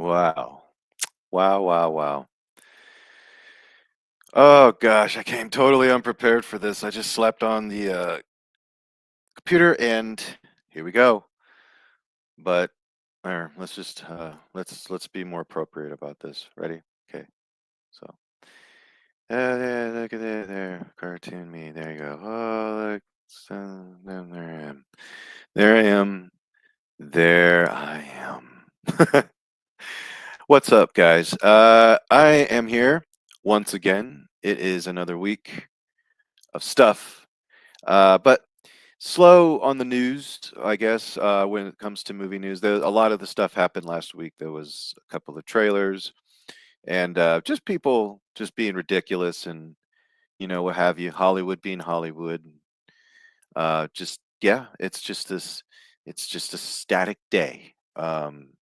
Wow. Wow, wow, wow. Oh gosh, I came totally unprepared for this. I just slept on the computer and here we go. But let's just let's be more appropriate about this. Ready? Okay. So, there, look at there, cartoon me. There you go. Oh, look, there I am. There I am. There I am. What's up, guys? I am here once again. It is another week of stuff, but slow on the news, I guess, when it comes to movie news. A lot of the stuff happened last week. There was a couple of trailers and just people just being ridiculous and what have you. Hollywood being Hollywood. Just yeah, it's just this. It's just a static day.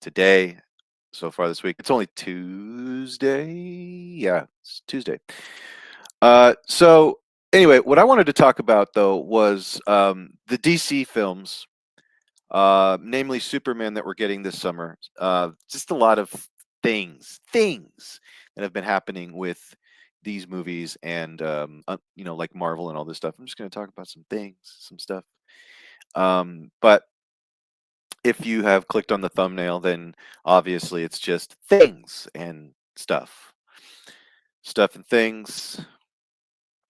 Today, so far this week, it's only Tuesday. Yeah, it's Tuesday. So anyway, what I wanted to talk about though was the DC films, namely Superman that we're getting this summer. Just a lot of things that have been happening with these movies and like Marvel and all this stuff. I'm just going to talk about some things, some stuff. But if you have clicked on the thumbnail, then obviously it's just things and stuff, stuff and things.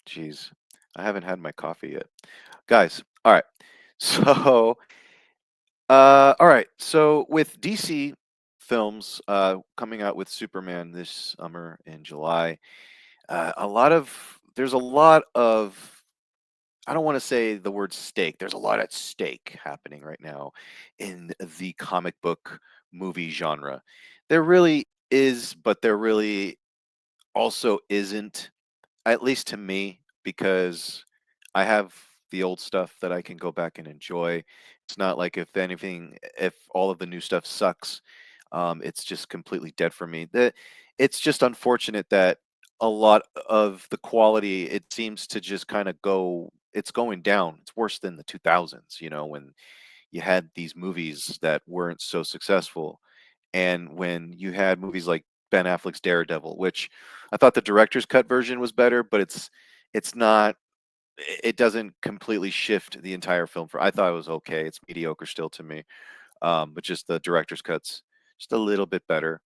Jeez, I haven't had my coffee yet, guys. All right, so all right, so with DC films coming out with Superman this summer in July, there's a lot of, I don't want to say the word stake. There's a lot at stake happening right now in the comic book movie genre. There really is, but there really also isn't, at least to me, because I have the old stuff that I can go back and enjoy. It's not like if anything, if all of the new stuff sucks, it's just completely dead for me. It's just unfortunate that a lot of the quality, it seems to just kind of go, it's going down. It's worse than the 2000s, when you had these movies that weren't so successful. And when you had movies like Ben Affleck's Daredevil, which I thought the director's cut version was better, but it's not, it doesn't completely shift the entire film. For I thought it was okay. It's mediocre still to me. But just the director's cuts just a little bit better.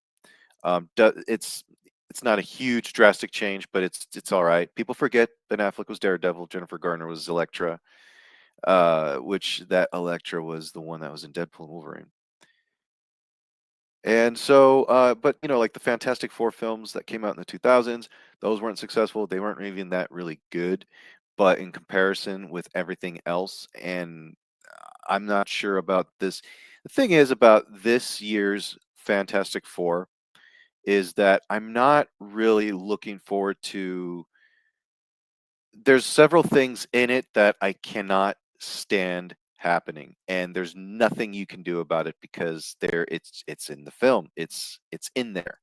It's not a huge drastic change, but it's all right. People forget Ben Affleck was Daredevil, Jennifer Garner was Elektra, which that Elektra was the one that was in Deadpool and Wolverine. And so, but like the Fantastic Four films that came out in the 2000s, those weren't successful. They weren't even that really good, but in comparison with everything else, and I'm not sure about this. The thing is about this year's Fantastic Four is that I'm not really looking forward to. There's several things in it that I cannot stand happening, and there's nothing you can do about it because it's in the film. It's in there.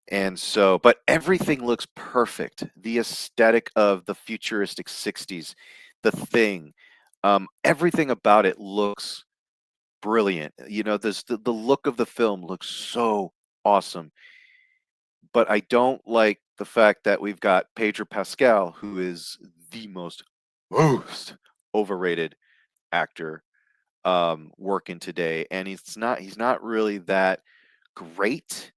And so, but everything looks perfect. The aesthetic of the futuristic 60s, the thing, everything about it looks brilliant. The look of the film looks so awesome, but I don't like the fact that we've got Pedro Pascal, who is the most overrated actor working today, and he's not really that great.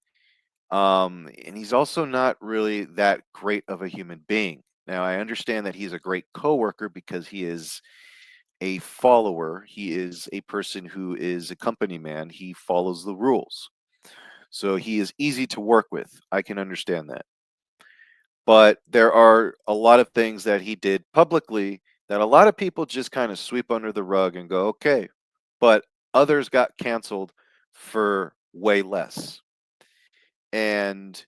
And he's also not really that great of a human being. Now, I understand that he's a great coworker because he is a follower. He is a person who is a company man. He follows the rules. So he is easy to work with. I can understand that. But there are a lot of things that he did publicly that a lot of people just kind of sweep under the rug and go, okay. But others got canceled for way less. And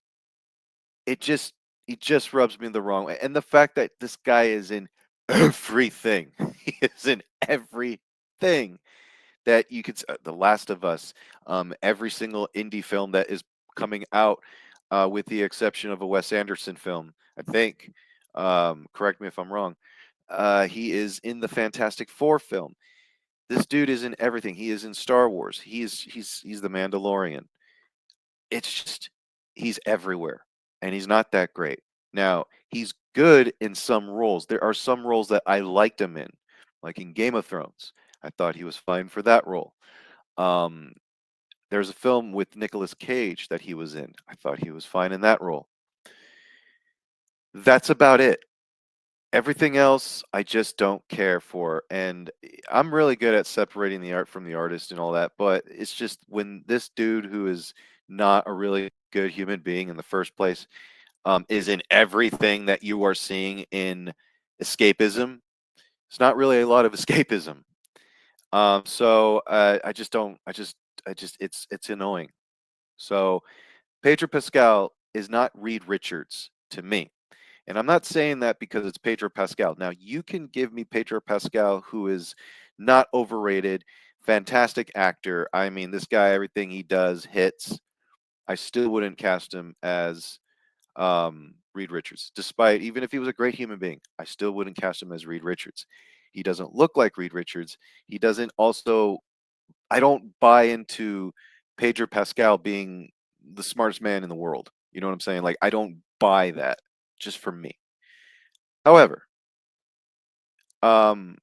it just it just rubs me the wrong way. And the fact that this guy is in everything. He is in everything that you could The Last of Us, every single indie film that is coming out, with the exception of a Wes Anderson film, I think. Correct me if I'm wrong. He is in the Fantastic Four film. This dude is in everything. He is in Star Wars. He's the Mandalorian. it's just he's everywhere, and he's not that great. Now, he's good in some roles. There are some roles that I liked him in, like in Game of Thrones. I thought he was fine for that role. Um, there's a film with Nicolas Cage that he was in. I thought he was fine in that role. That's about it. Everything else, I just don't care for, and I'm really good at separating the art from the artist and all that, but it's just when this dude who is not a really good human being in the first place, is in everything that you are seeing in escapism. It's not really a lot of escapism. I just don't. It's annoying. So Pedro Pascal is not Reed Richards to me. And I'm not saying that because it's Pedro Pascal. Now, you can give me Pedro Pascal, who is not overrated, fantastic actor. I mean, this guy, everything he does hits. I still wouldn't cast him as Reed Richards, despite even if he was a great human being, I still wouldn't cast him as Reed Richards. He doesn't look like Reed Richards. He doesn't also. I don't buy into Pedro Pascal being the smartest man in the world. You know what I'm saying? Like I don't buy that just for me. However, um,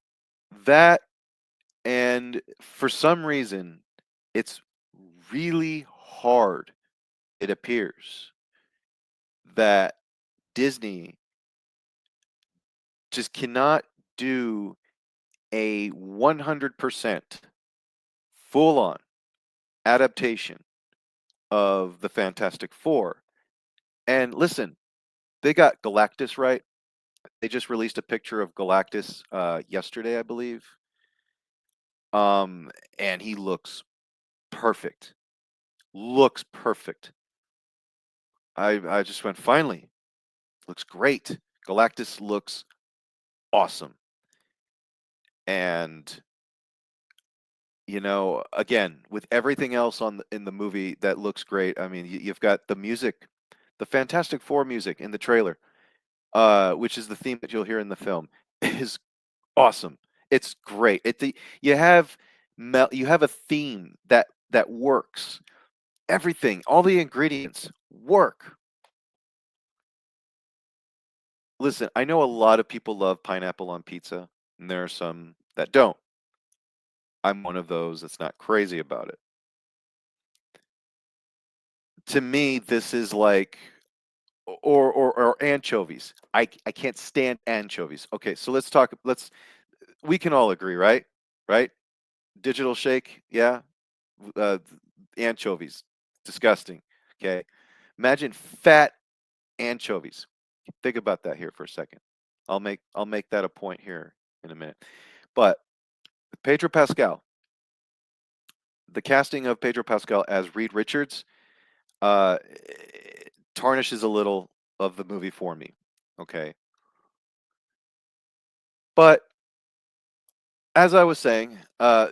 that and for some reason, it's really hard. It appears that Disney just cannot do a 100% full on adaptation of the Fantastic Four. And listen, they got Galactus right. They just released a picture of Galactus yesterday, I believe. Um, and he looks perfect. Looks perfect. I just went finally. Looks great. Galactus looks awesome. And again, with everything else in the movie that looks great. I mean, you've got the music, the Fantastic Four music in the trailer, which is the theme that you'll hear in the film, is awesome. It's great. You have you have a theme that works. Everything, all the ingredients work. Listen, I know a lot of people love pineapple on pizza, and there are some that don't. I'm one of those that's not crazy about it. To me, this is like or anchovies. I can't stand anchovies. Okay, so we can all agree, right? Right? Digital shake, yeah. Uh, anchovies, disgusting. Okay, imagine fat anchovies. Think about that here for a second. I'll make that a point here in a minute. But Pedro Pascal, the casting of Pedro Pascal as Reed Richards, uh, tarnishes a little of the movie for me. Okay, but as I was saying,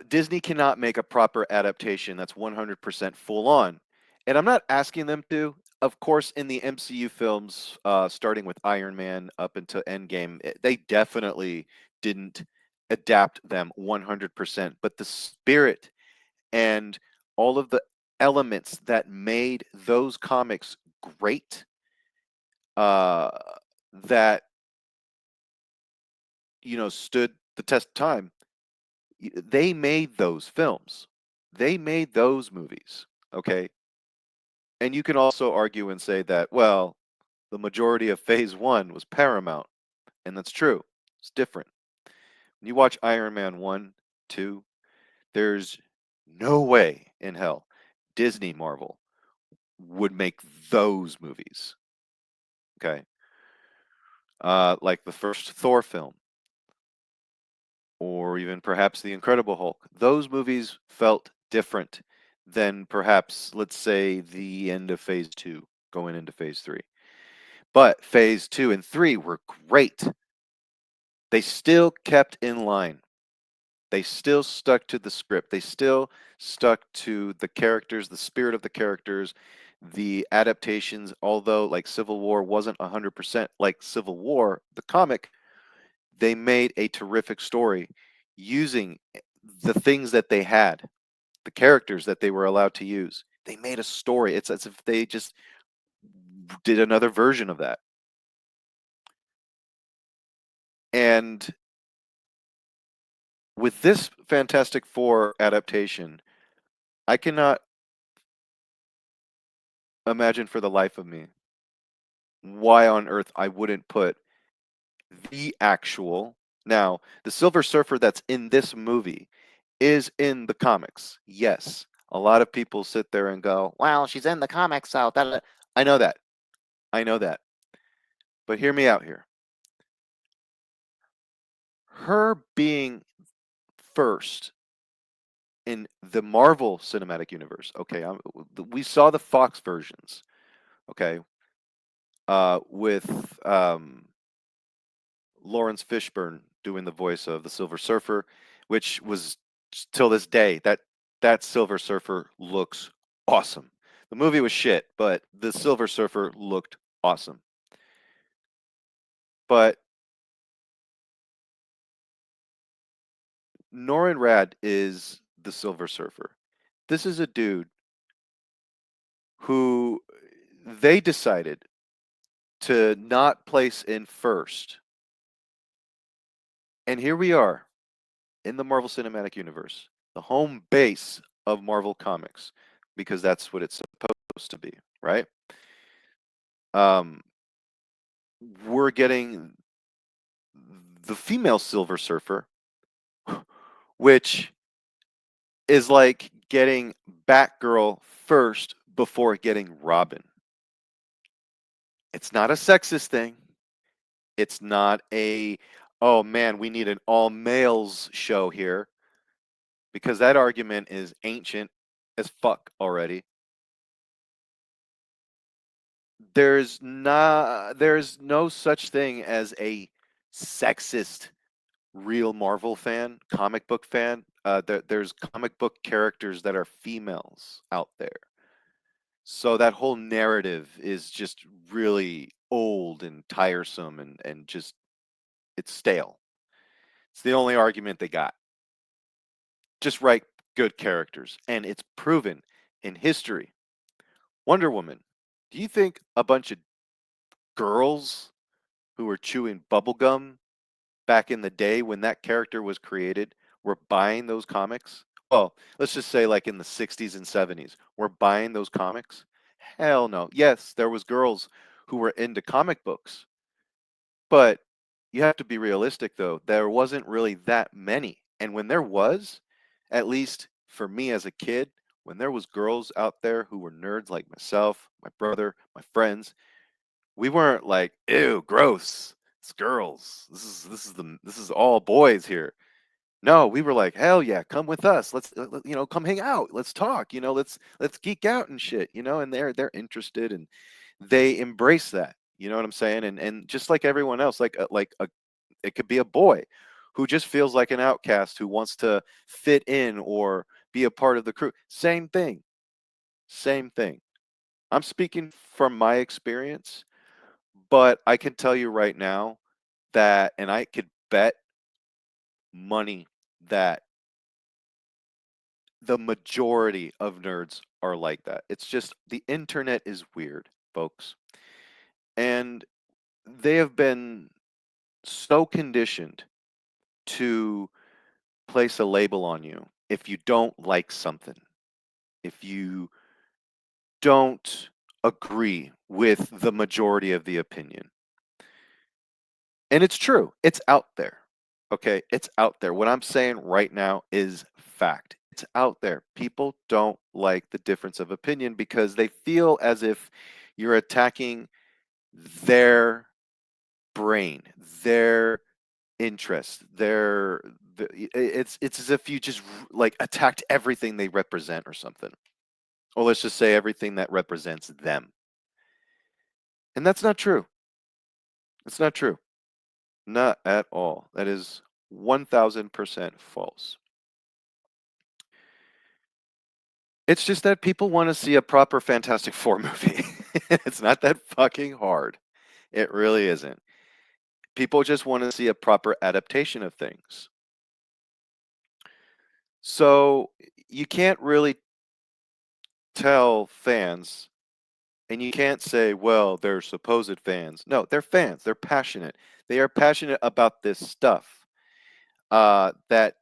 Disney cannot make a proper adaptation that's 100% full on. And I'm not asking them to. Of course, in the MCU films, starting with Iron Man up until Endgame, they definitely didn't adapt them 100%. But the spirit and all of the elements that made those comics great, uh, that, stood the test of time, they made those films. They made those movies, okay? And you can also argue and say that, well, the majority of Phase 1 was Paramount, and that's true. It's different. When you watch Iron Man 1, 2, there's no way in hell Disney Marvel would make those movies, okay? Like the first Thor film, or even perhaps The Incredible Hulk. Those movies felt different than perhaps, let's say, the end of Phase 2 going into Phase 3. But Phase 2 and 3 were great. They still kept in line. They still stuck to the script. They still stuck to the characters, the spirit of the characters, the adaptations, although like Civil War wasn't 100% like Civil War, the comic, they made a terrific story using the things that they had, the characters that they were allowed to use. They made a story. It's as if they just did another version of that. And with this Fantastic Four adaptation, I cannot imagine for the life of me why on earth I wouldn't put the actual. Now, the Silver Surfer that's in this movie is in the comics. Yes. A lot of people sit there and go, "Well, she's in the comics, so that." I know that. I know that. But hear me out here. Her being first in the Marvel Cinematic Universe. Okay, we saw the Fox versions. Okay, with Lawrence Fishburne doing the voice of the Silver Surfer, which was till this day that Silver Surfer looks awesome. The movie was shit, but the Silver Surfer looked awesome. But Norrin Rad is the Silver Surfer. This is a dude who they decided to not place in first. And here we are in the Marvel Cinematic Universe, the home base of Marvel Comics, because that's what it's supposed to be, right? Um, we're getting the female Silver Surfer, which is like getting Batgirl first before getting Robin. It's not a sexist thing. It's not a, oh man, we need an all males show here, because that argument is ancient as fuck already. There's no such thing as a sexist real Marvel fan, comic book fan. There's comic book characters that are females out there. So that whole narrative is just really old and tiresome and just it's stale. It's the only argument they got. Just write good characters. And it's proven in history. Wonder Woman. Do you think a bunch of girls who were chewing bubblegum back in the day when that character was created were buying those comics? Well, let's just say like in the 60s and 70s, we're buying those comics? Hell no. Yes, there was girls who were into comic books, but you have to be realistic though. There wasn't really that many. And when there was, at least for me as a kid, when there was girls out there who were nerds like myself, my brother, my friends, we weren't like, ew, gross. It's girls. This is all boys here. No, we were like, hell yeah, come with us. Come hang out. Let's talk. Let's geek out and shit. And they're interested and they embrace that. You know what I'm saying? And just like everyone else, it could be a boy who just feels like an outcast who wants to fit in or be a part of the crew. Same thing. Same thing. I'm speaking from my experience, but I can tell you right now that, and I could bet money that the majority of nerds are like that. It's just the internet is weird, folks. And they have been so conditioned to place a label on you if you don't like something, if you don't agree with the majority of the opinion. And it's true, it's out there. Okay, it's out there. What I'm saying right now is fact. It's out there. People don't like the difference of opinion because they feel as if you're attacking their brain, their interest, it's as if you just like attacked everything they represent or something. Or let's just say everything that represents them. And that's not true. It's not true. Not at all. That is 1000% false. It's just that people want to see a proper Fantastic Four movie. It's not that fucking hard. It really isn't. People just want to see a proper adaptation of things. So you can't really tell fans, and you can't say, well, they're supposed fans. No, they're fans. They're passionate. They are passionate about this stuff. That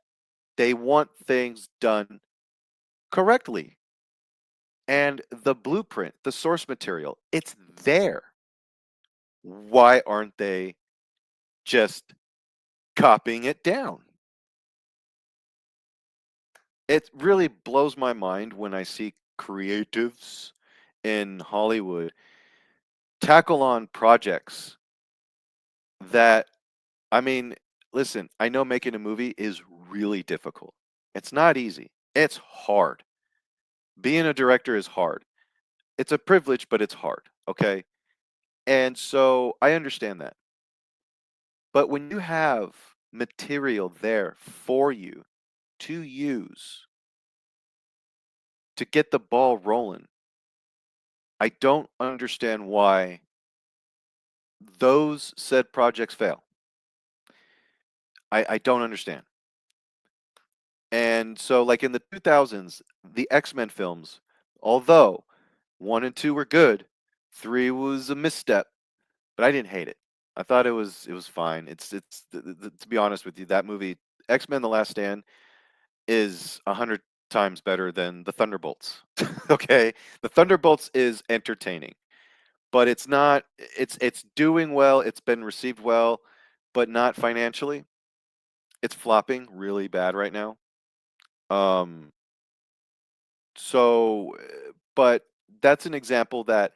they want things done correctly. And the blueprint, the source material, it's there. Why aren't they just copying it down? It really blows my mind when I see creatives in Hollywood tackle on projects that, I mean, listen, I know making a movie is really difficult. It's not easy. It's hard. Being a director is hard. It's a privilege, but it's hard, okay? And so I understand that. But when you have material there for you to use to get the ball rolling, I don't understand why those said projects fail. I don't understand. And so, like in the 2000s, the X-Men films, although 1 and 2 were good, 3 was a misstep, but I didn't hate it. I thought it was fine. To be honest with you, that movie, X-Men: The Last Stand, is 100 times better than the Thunderbolts. Okay? The Thunderbolts is entertaining, but it's doing well, it's been received well, but not financially. It's flopping really bad right now. Um, but that's an example that,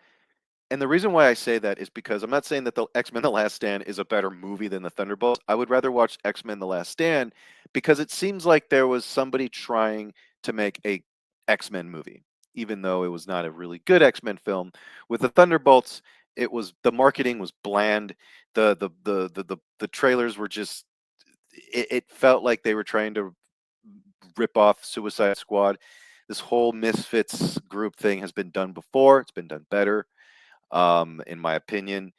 and the reason why I say that is because I'm not saying that the X-Men: The Last Stand is a better movie than the Thunderbolts. I would rather watch X-Men: The Last Stand because it seems like there was somebody trying to make a X-Men movie, even though it was not a really good X-Men film. With the Thunderbolts, it was the marketing was bland. The trailers were just, it felt like they were trying to rip off Suicide Squad. This whole Misfits group thing has been done before. It's been done better, in my opinion.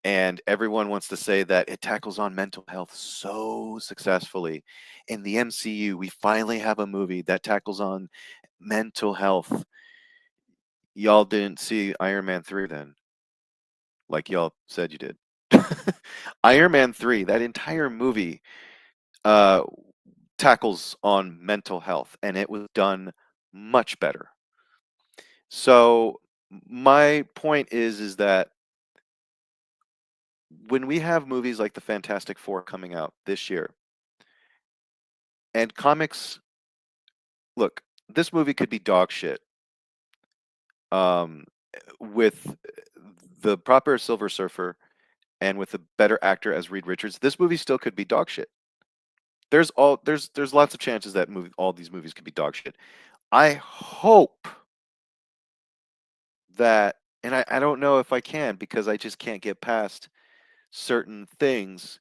And everyone wants to say that it tackles on mental health so successfully. In the MCU, we finally have a movie that tackles on mental health. Y'all didn't see Iron Man 3 then, like y'all said you did. Iron Man 3, that entire movie, uh, tackles on mental health, and it was done much better. So my point is that when we have movies like the Fantastic Four coming out this year, and comics, look, this movie could be dog shit. Um, with the proper Silver Surfer and with a better actor as Reed Richards, this movie still could be dog shit. There's lots of chances that all these movies could be dog shit. I hope that, and I don't know if I can because I just can't get past certain things.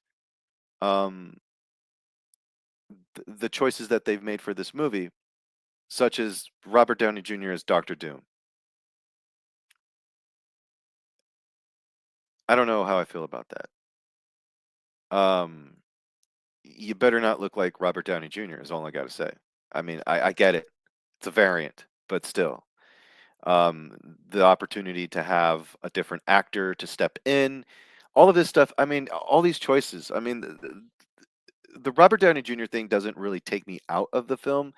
Um, the choices that they've made for this movie, such as Robert Downey Jr. as Doctor Doom. I don't know how I feel about that. You better not look like Robert Downey Jr. is all I got to say. I mean, I get it; it's a variant, but still, the opportunity to have a different actor to step in, all of this stuff. I mean, all these choices. I mean, the Robert Downey Jr. thing doesn't really take me out of the film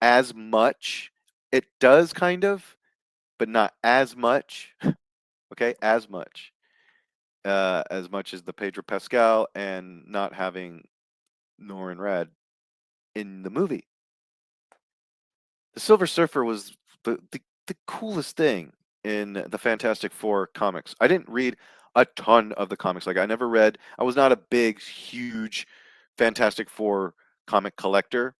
as much. It does kind of, but not as much. Okay, as much as the Pedro Pascal and not having Norrin Red in the movie. The Silver Surfer was the coolest thing in the Fantastic Four comics. I didn't read a ton of the comics. Like I was not a big, huge Fantastic Four comic collector,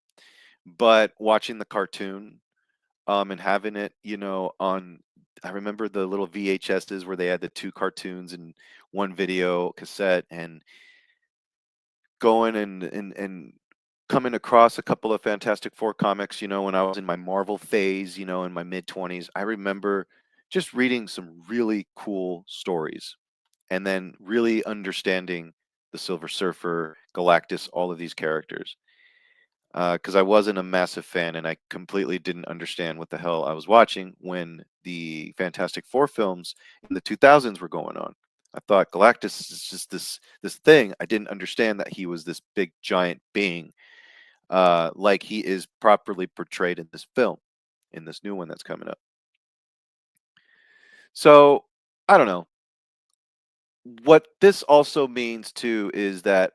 but watching the cartoon, and having it, on, I remember the little VHSs where they had the two cartoons in one video cassette, and going and coming across a couple of Fantastic Four comics, when I was in my Marvel phase, in my mid 20s. I remember just reading some really cool stories and then really understanding the Silver Surfer, Galactus, all of these characters. because I wasn't a massive fan and I completely didn't understand what the hell I was watching when the Fantastic Four films in the 2000s were going on. I thought Galactus is just this thing. I didn't understand that he was this big giant being, like he is properly portrayed in this film, in this new one that's coming up. So I don't know. What this also means too is that,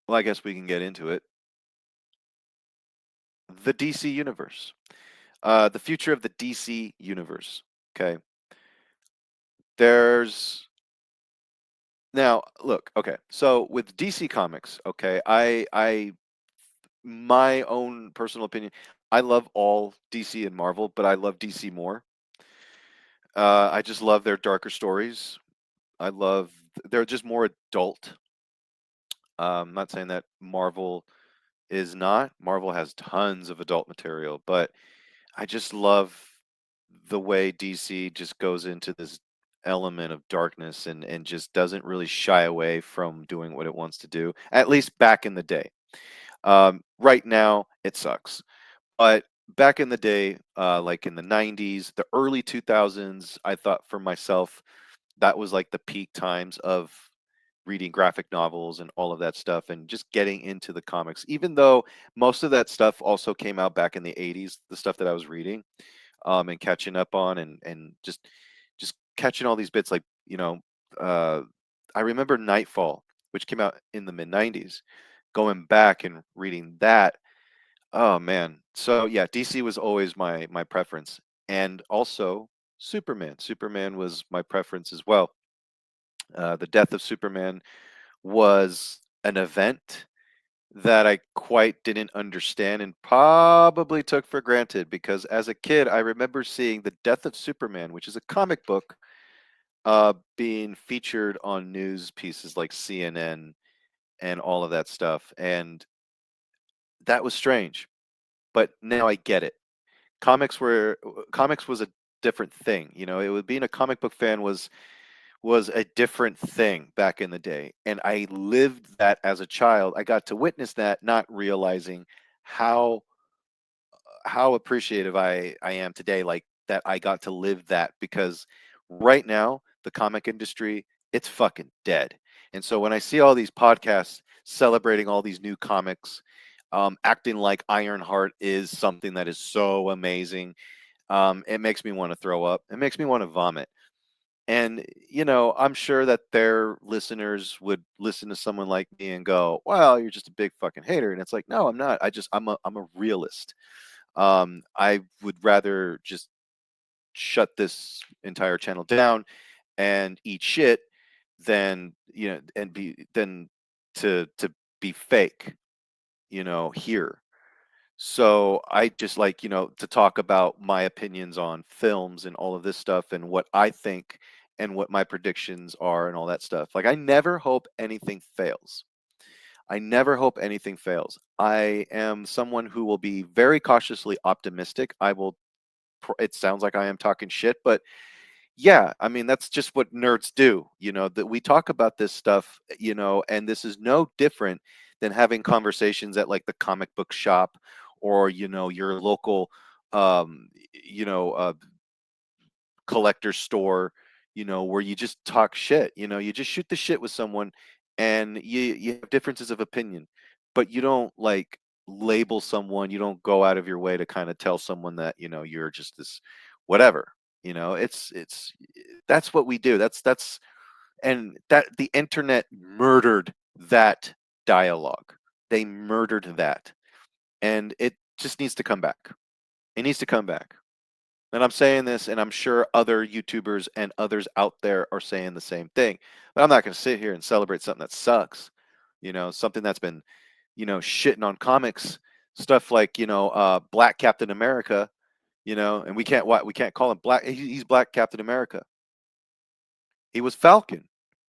well, I guess we can get into it. The DC universe, the future of the DC universe. Okay, there's now look. Okay, so with DC Comics, okay, my own personal opinion, I love all DC and Marvel, but I love DC more. I just love their darker stories. I love they're just more adult. I'm not saying that Marvel is not. Marvel has tons of adult material, but I just love the way DC just goes into this element of darkness and just doesn't really shy away from doing what it wants to do. At least back in the day. Right now, it sucks. But back in the day, like in the 90s, the early 2000s, I thought for myself that was like the peak times of reading graphic novels and all of that stuff and just getting into the comics. Even though most of that stuff also came out back in the 80s, the stuff that I was reading, and catching up on and just catching all these bits like, uh I remember Nightfall, which came out in the mid 90s, going back and reading that. Oh man. So yeah, DC was always my preference. And also Superman. Superman was my preference as well. The death of Superman was an event that I quite didn't understand and probably took for granted because as a kid, I remember seeing The Death of Superman, which is a comic book, being featured on news pieces like CNN and all of that stuff. And that was strange, but now I get it. Comics was a different thing. It was being a comic book fan was a different thing back in the day. And I lived that as a child. I got to witness that, not realizing how how appreciative I am today, like that I got to live that because right now the comic industry, it's fucking dead. And so when I see all these podcasts celebrating all these new comics, acting like Ironheart is something that is so amazing, it makes me want to throw up. It makes me want to vomit. And, I'm sure that their listeners would listen to someone like me and go, "Well, you're just a big fucking hater." And it's like, "No, I'm not. I'm a realist. I would rather just shut this entire channel down and eat shit than, and be than to be fake, here." So I just like, to talk about my opinions on films and all of this stuff and what I think and what my predictions are and all that stuff. Like I never hope anything fails. I never hope anything fails. I am someone who will be very cautiously optimistic. It sounds like I am talking shit, but yeah, I mean, that's just what nerds do, that we talk about this stuff, and this is no different than having conversations at like the comic book shop or, your local, collector store, where you just talk shit, you just shoot the shit with someone and you have differences of opinion, but you don't like label someone, you don't go out of your way to kind of tell someone that, you're just this whatever. It's that's what we do. That's and that the internet murdered that dialogue. They murdered that. And it just needs to come back. It needs to come back. And I'm saying this, and I'm sure other YouTubers and others out there are saying the same thing. But I'm not going to sit here and celebrate something that sucks. Something that's been, shitting on comics, stuff like, Black Captain America, and we can't call him Black. He's Black Captain America. He was Falcon,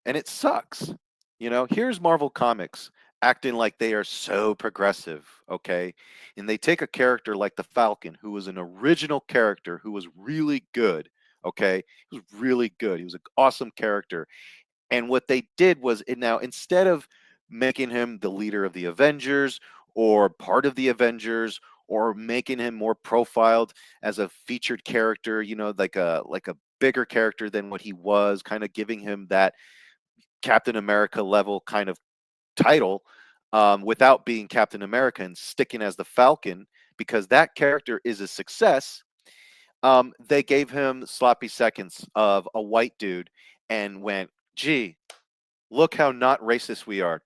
and it sucks. Here's Marvel Comics acting like they are so progressive, okay? And they take a character like the Falcon, who was an original character who was really good, okay? He was really good. He was an awesome character. And what they did was, now instead of making him the leader of the Avengers or part of the Avengers, or making him more profiled as a featured character, like a bigger character than what he was, kind of giving him that Captain America level kind of title, without being Captain America and sticking as the Falcon, because that character is a success. They gave him sloppy seconds of a white dude and went, gee, look how not racist we are.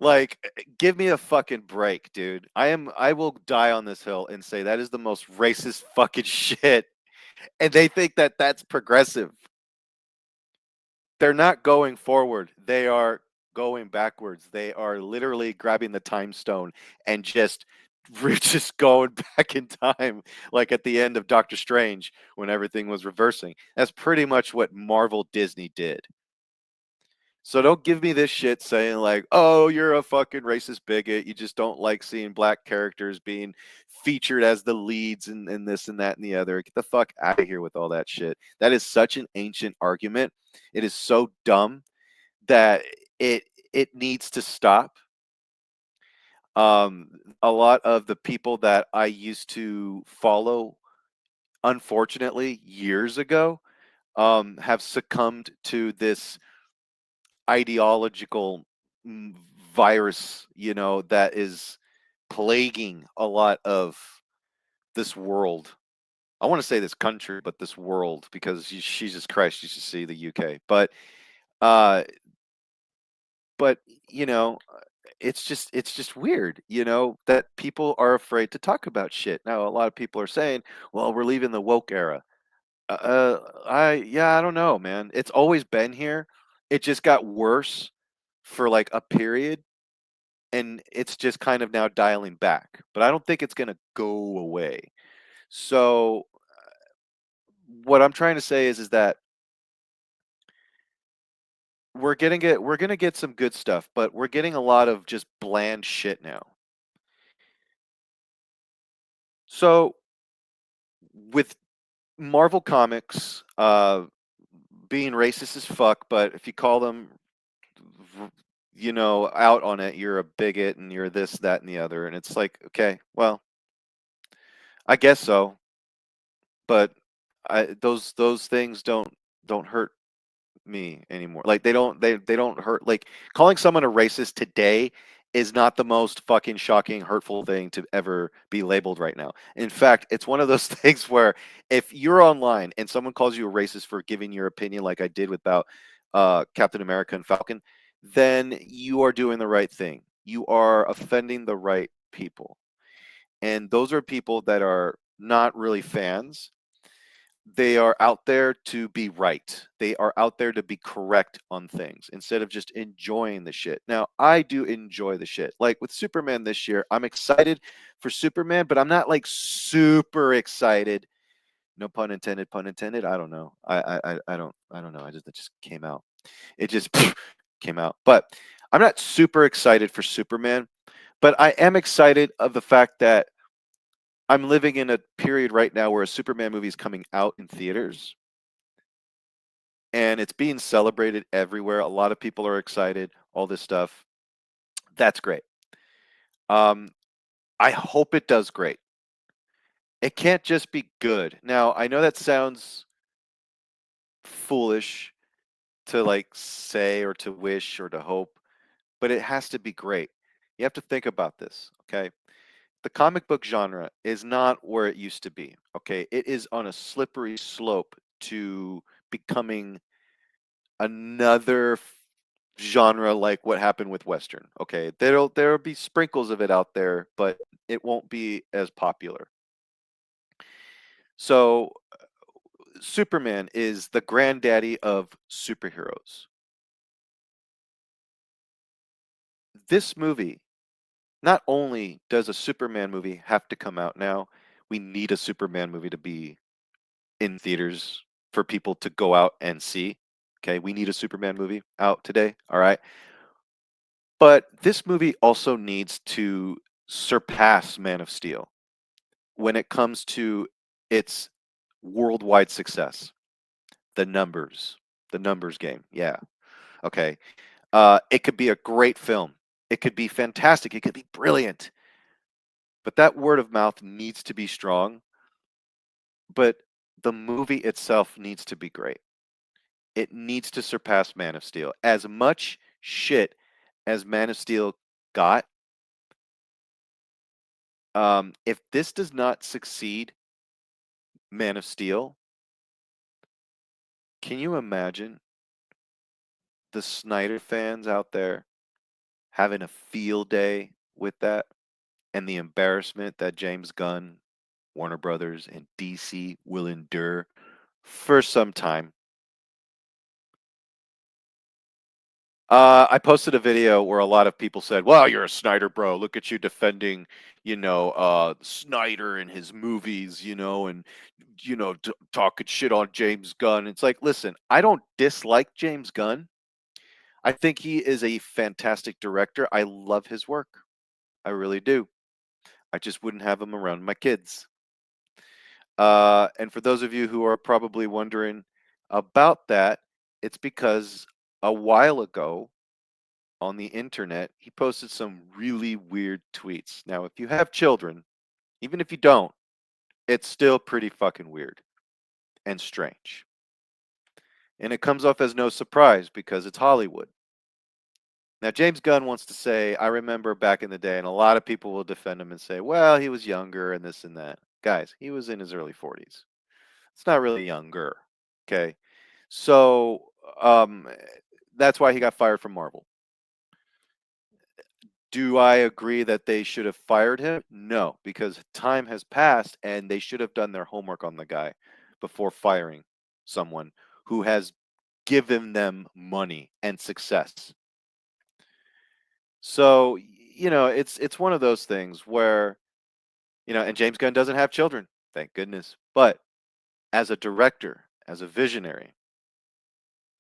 Like, give me a fucking break, dude. I will die on this hill and say that is the most racist fucking shit. And they think that that's progressive. They're not going forward. They are going backwards. They are literally grabbing the time stone and just we're just going back in time, like at the end of Doctor Strange when everything was reversing. That's pretty much what Marvel Disney did. So don't give me this shit saying like, "Oh, you're a fucking racist bigot. You just don't like seeing black characters being featured as the leads and this and that and the other." Get the fuck out of here with all that shit. That is such an ancient argument. It is so dumb that it it needs to stop. Um, a lot of the people that I used to follow, unfortunately, years ago, have succumbed to this ideological mm, virus, that is plaguing a lot of this world. I want to say this country, but this world, because Jesus Christ, you should see the UK. Uh, but you know, it's just weird, that people are afraid to talk about shit. Now, a lot of people are saying, "Well, we're leaving the woke era." I don't know, man. It's always been here. It just got worse for like a period, and it's just kind of now dialing back. But I don't think it's gonna go away. So what I'm trying to say is that we're gonna get some good stuff, but we're getting a lot of just bland shit now. So with Marvel Comics, being racist as fuck, but if you call them, out on it, you're a bigot and you're this, that, and the other. And it's like, okay, well, I guess so, but those things don't hurt me anymore. Like they don't hurt. Like calling someone a racist today is not the most fucking shocking, hurtful thing to ever be labeled right now. In fact, it's one of those things where if you're online and someone calls you a racist for giving your opinion, like I did about Captain America and Falcon, then you are doing the right thing. You are offending the right people, and those are people that are not really fans. They are out there to be right. They are out there to be correct on things instead of just enjoying the shit. Now, I do enjoy the shit. Like with Superman this year, I'm excited for Superman, but I'm not like super excited. No pun intended, pun intended. I don't know. I don't know. It just came out. It just came out. But I'm not super excited for Superman, but I am excited of the fact that I'm living in a period right now where a Superman movie is coming out in theaters and it's being celebrated everywhere. A lot of people are excited, all this stuff. That's great. Um, I hope it does great. It can't just be good. Now, I know that sounds foolish to like say or to wish or to hope, but it has to be great. You have to think about this, okay? The comic book genre is not where it used to be, okay? It is on a slippery slope to becoming another genre like what happened with Western. Okay, there'll be sprinkles of it out there, but it won't be as popular. So Superman is the granddaddy of superheroes. This movie, not only does a Superman movie have to come out now, we need a Superman movie to be in theaters for people to go out and see. Okay, we need a Superman movie out today. All right. But this movie also needs to surpass Man of Steel when it comes to its worldwide success. The numbers, the numbers game. Yeah. Okay. It could be a great film. It could be fantastic, it could be brilliant, but that word of mouth needs to be strong, but the movie itself needs to be great. It needs to surpass Man of Steel. As much shit as Man of Steel got, if this does not succeed Man of Steel, can you imagine the Snyder fans out there having a field day with that and the embarrassment that James Gunn, Warner Brothers, and DC will endure for some time? I posted a video where a lot of people said, "Well, you're a Snyder bro. Look at you defending, Snyder and his movies, and talking shit on James Gunn." It's like, listen, I don't dislike James Gunn. I think he is a fantastic director. I love his work. I really do. I just wouldn't have him around my kids. And for those of you who are probably wondering about that, it's because a while ago on the internet, he posted some really weird tweets. Now, if you have children, even if you don't, it's still pretty fucking weird and strange. And it comes off as no surprise because it's Hollywood. Now, James Gunn wants to say, I remember back in the day, and a lot of people will defend him and say, well, he was younger and this and that. Guys, he was in his early 40s. It's not really younger. Okay. So um, that's why he got fired from Marvel. Do I agree that they should have fired him? No, because time has passed and they should have done their homework on the guy before firing someone who has given them money and success. So, it's one of those things where, and James Gunn doesn't have children, thank goodness. But as a director, as a visionary,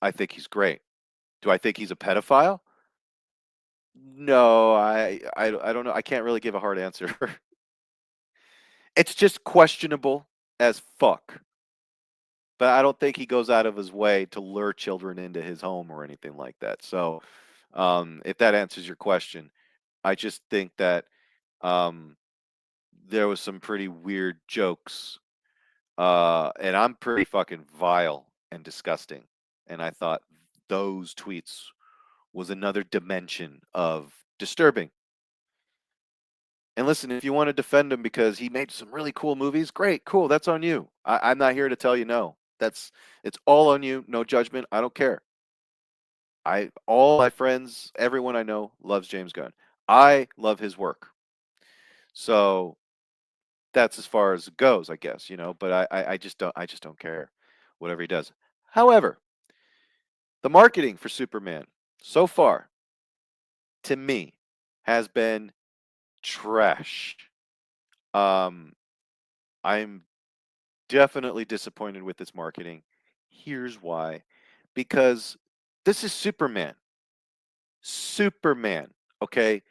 I think he's great. Do I think he's a pedophile? No, I don't know. I can't really give a hard answer. It's just questionable as fuck. But I don't think he goes out of his way to lure children into his home or anything like that. So, if that answers your question, I just think that um, there was some pretty weird jokes, and I'm pretty fucking vile and disgusting. And I thought those tweets was another dimension of disturbing. And listen, if you want to defend him because he made some really cool movies, great, cool, that's on you. I'm not here to tell you no. It's all on you, no judgment. I don't care. All my friends, everyone I know loves James Gunn. I love his work. So that's as far as it goes, I guess, but I just don't care. Whatever he does. However, the marketing for Superman so far, to me, has been trash. Um, I'm definitely disappointed with this marketing. Here's why. Because this is Superman. Superman, okay?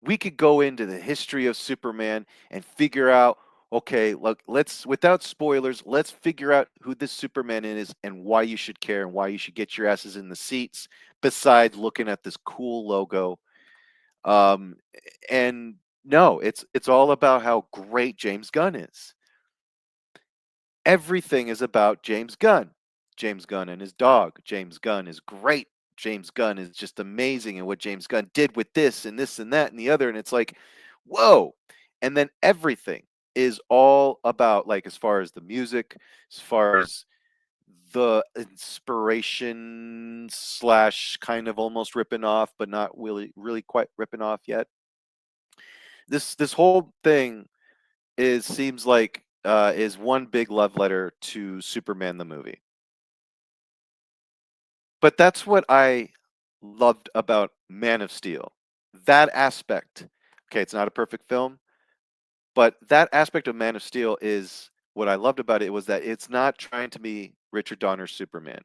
We could go into the history of Superman and figure out, okay, look, let's, without spoilers, let's figure out who this Superman is and why you should care and why you should get your asses in the seats besides looking at this cool logo. Um, and no, it's all about how great James Gunn is. Everything is about James Gunn. James Gunn and his dog. James Gunn is great. James Gunn is just amazing. And what James Gunn did with this and this and that and the other. And it's like, whoa. And then everything is all about, like, as far as the music, as far as the inspiration slash kind of almost ripping off, but not really quite ripping off yet. This whole thing seems like is one big love letter to Superman the movie. But that's what I loved about Man of Steel. That aspect. Okay, it's not a perfect film, but that aspect of Man of Steel is what I loved about it was that it's not trying to be Richard Donner's Superman.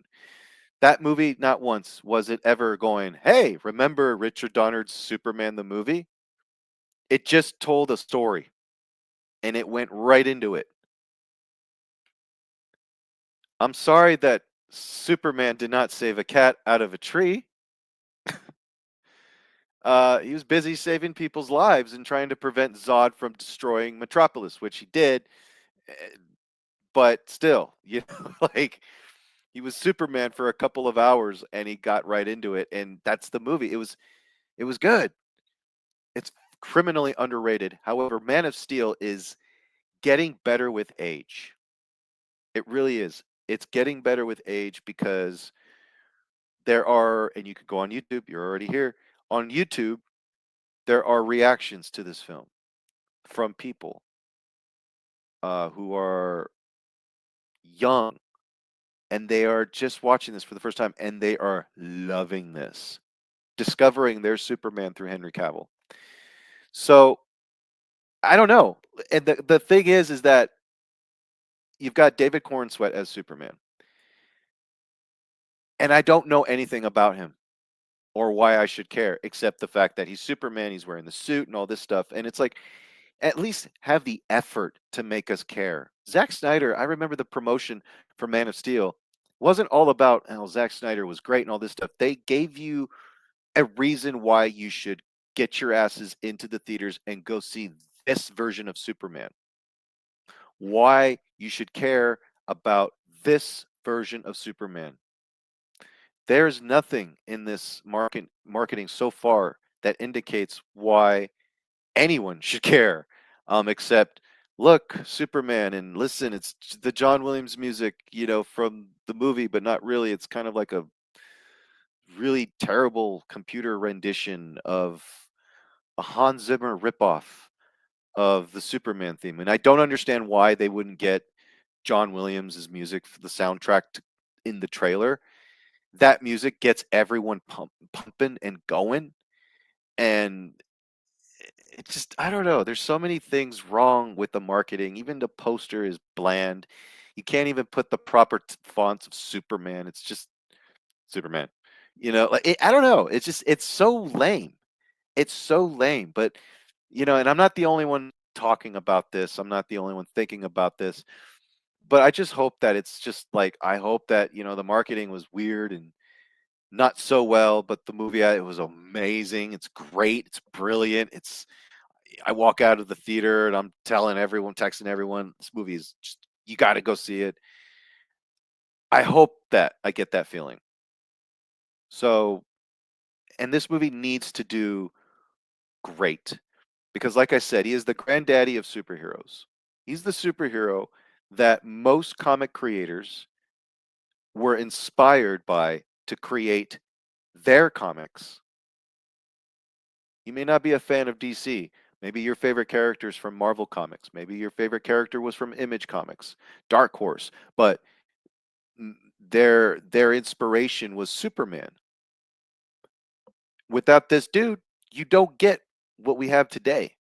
That movie, not once was it ever going, hey, remember Richard Donner's Superman the movie? It just told a story and it went right into it. I'm sorry that Superman did not save a cat out of a tree. He was busy saving people's lives and trying to prevent Zod from destroying Metropolis, which he did. eh, But still, like he was Superman for a couple of hours and he got right into it, and that's the movie. It was good. It's criminally underrated. However, Man of Steel is getting better with age. It really is. It's getting better with age because there are, and you could go on YouTube, you're already here. On YouTube, there are reactions to this film from people who are young and they are just watching this for the first time and they are loving this, discovering their Superman through Henry Cavill. So I don't know. And the thing is that you've got David Cornsweet as Superman, and I don't know anything about him or why I should care, except the fact that he's Superman, he's wearing the suit and all this stuff. And it's like, at least have the effort to make us care. Zack Snyder, I remember the promotion for Man of Steel wasn't all about, oh, Zack Snyder was great and all this stuff. They gave you a reason why you should get your asses into the theaters and go see this version of Superman. Why you should care about this version of Superman. There's nothing in this marketing so far that indicates why anyone should care, except look, Superman, and listen, it's the John Williams music, from the movie, but not really. It's kind of like a really terrible computer rendition of a Hans Zimmer ripoff of the Superman theme. And I don't understand why they wouldn't get John Williams' music for the soundtrack in the trailer. That music gets everyone pumping and going. And it just, I don't know. There's so many things wrong with the marketing. Even the poster is bland. You can't even put the proper fonts of Superman. It's just Superman. Like I don't know. It's so lame. It's so lame. But and I'm not the only one talking about this. I'm not the only one thinking about this. But I just hope that it's just like I hope that the marketing was weird and not so well, but the movie it was amazing. It's great. It's brilliant. I walk out of the theater and I'm telling everyone, texting everyone, this movie is just you got to go see it. I hope that I get that feeling. So, and this movie needs to do great because, like I said, he is the granddaddy of superheroes. He's the superhero that most comic creators were inspired by to create their comics. You may not be a fan of DC. Maybe your favorite character is from Marvel Comics. Maybe your favorite character was from Image Comics, Dark Horse. But their inspiration was Superman. Without this dude, you don't get what we have today.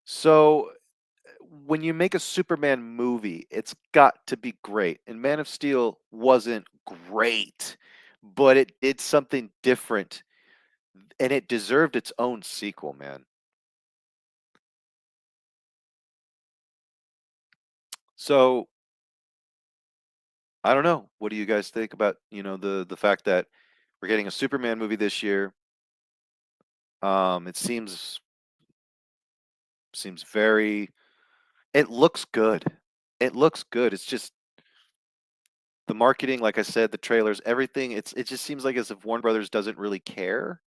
So when you make a Superman movie, it's got to be great. And Man of Steel wasn't great, but it did something different and it deserved its own sequel, man. So I don't know. What do you guys think about, the fact that we're getting a Superman movie this year? It seems very it looks good. It looks good. It's just the marketing, like I said, the trailers, everything, it just seems like as if Warner Brothers doesn't really care.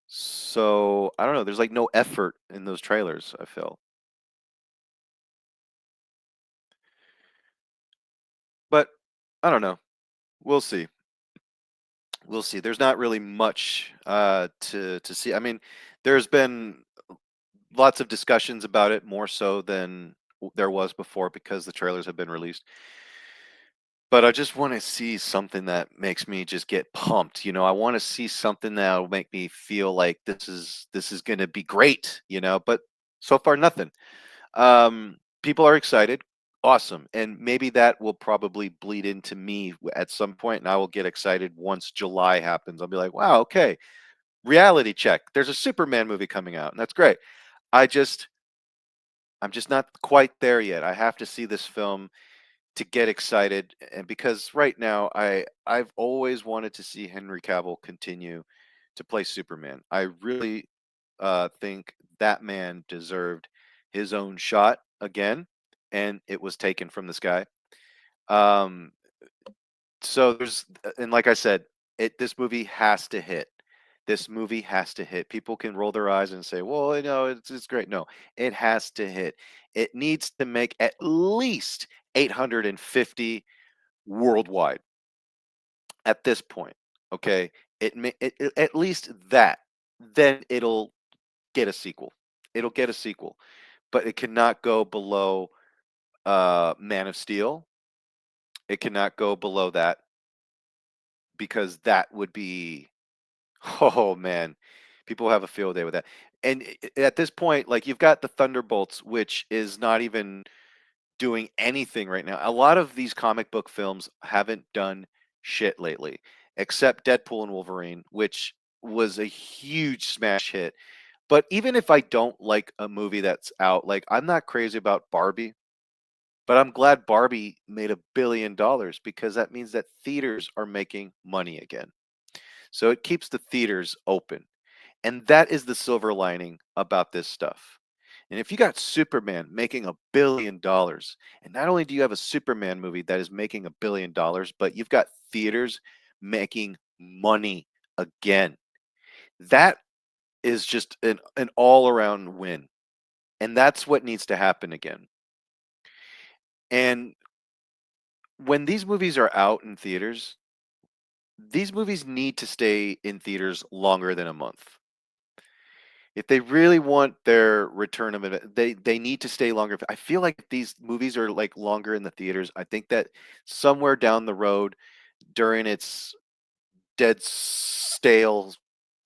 So, I don't know, there's like no effort in those trailers, I feel. But I don't know. We'll see. We'll see. There's not really much to see. I mean, there's been lots of discussions about it more so than there was before because the trailers have been released. But I just want to see something that makes me just get pumped. I want to see something that'll make me feel like this is going to be great. But so far nothing. People are excited. Awesome. And maybe that will probably bleed into me at some point, and I will get excited once July happens. I'll be like, wow, okay, reality check. There's a Superman movie coming out, and that's great. I just I'm just not quite there yet. I have to see this film. to get excited, and because right now I've always wanted to see Henry Cavill continue to play Superman. I really think that man deserved his own shot again, and it was taken from this guy. Um, so and like I said, this movie has to hit. This movie has to hit. People can roll their eyes and say, "Well, it's great." No, it has to hit. It needs to make at least 850 worldwide at this point. Okay, at least that. Then it'll get a sequel. It'll get a sequel, but it cannot go below Man of Steel. It cannot go below that because that would be oh man, people have a field day with that. And at this point, like you've got the Thunderbolts, which is not even doing anything right now. A lot of these comic book films haven't done shit lately, except Deadpool and Wolverine, which was a huge smash hit. But even if I don't like a movie that's out, like I'm not crazy about Barbie, but I'm glad Barbie made $1 billion because that means that theaters are making money again. So it keeps the theaters open. And that is the silver lining about this stuff. And if you got Superman making $1 billion, and not only do you have a Superman movie that is making $1 billion, but you've got theaters making money again. That is just an all around win. And that's what needs to happen again. And when these movies are out in theaters, these movies need to stay in theaters longer than a month. If they really want their return of it, they need to stay longer. I feel like if these movies are like longer in the theaters, I think that somewhere down the road during its dead stale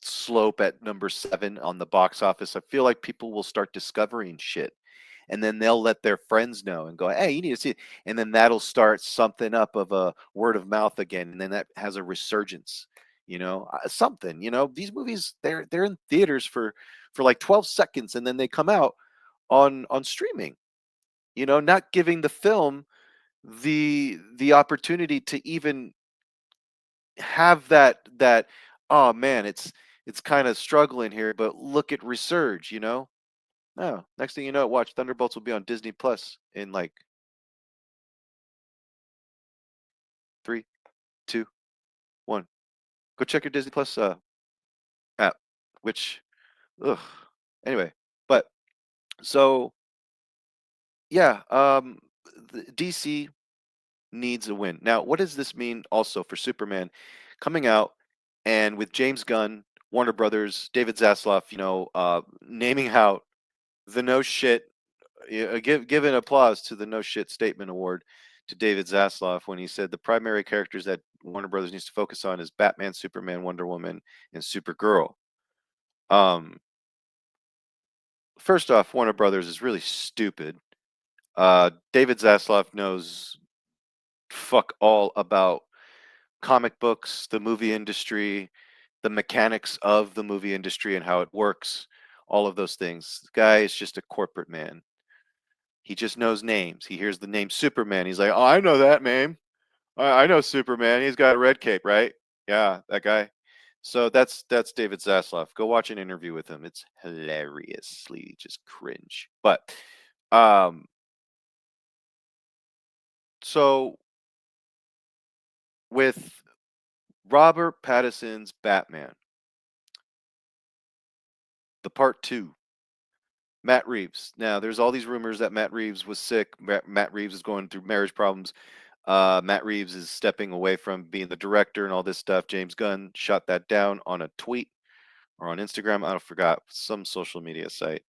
slope at number 7 on the box office, I feel like people will start discovering shit. And then they'll let their friends know and go, "Hey, you need to see it." And then that'll start something up of a word of mouth again, and then that has a resurgence. Something. These movies they're in theaters for like 12 seconds, and then they come out on streaming. Not giving the film the opportunity to even have that. Oh man, it's kind of struggling here, but look at resurge. No, next thing you know, watch Thunderbolts will be on Disney Plus in like 3, 2, 1. Go check your Disney Plus app. Which, ugh. Anyway, but so yeah, DC needs a win. Now, what does this mean also for Superman coming out and with James Gunn, Warner Brothers, David Zaslav, naming out the no shit. Give an applause to the no shit statement award to David Zaslav when he said the primary characters that Warner Brothers needs to focus on is Batman, Superman, Wonder Woman, and Supergirl. Um, First off, Warner Brothers is really stupid. David Zaslav knows fuck all about comic books, the movie industry, the mechanics of the movie industry and how it works, all of those things. The guy is just a corporate man. He just knows names. He hears the name Superman. He's like, "Oh, I know that name. I know Superman. He's got a red cape, right? Yeah, that guy." So that's David Zaslav. Go watch an interview with him. It's hilariously just cringe. But um, so with Robert Pattinson's Batman, the part two, Matt Reeves. Now, there's all these rumors that Matt Reeves was sick. Matt Reeves is going through marriage problems. Matt Reeves is stepping away from being the director and all this stuff. James Gunn shot that down on a tweet or on Instagram. I don't forgot some social media site,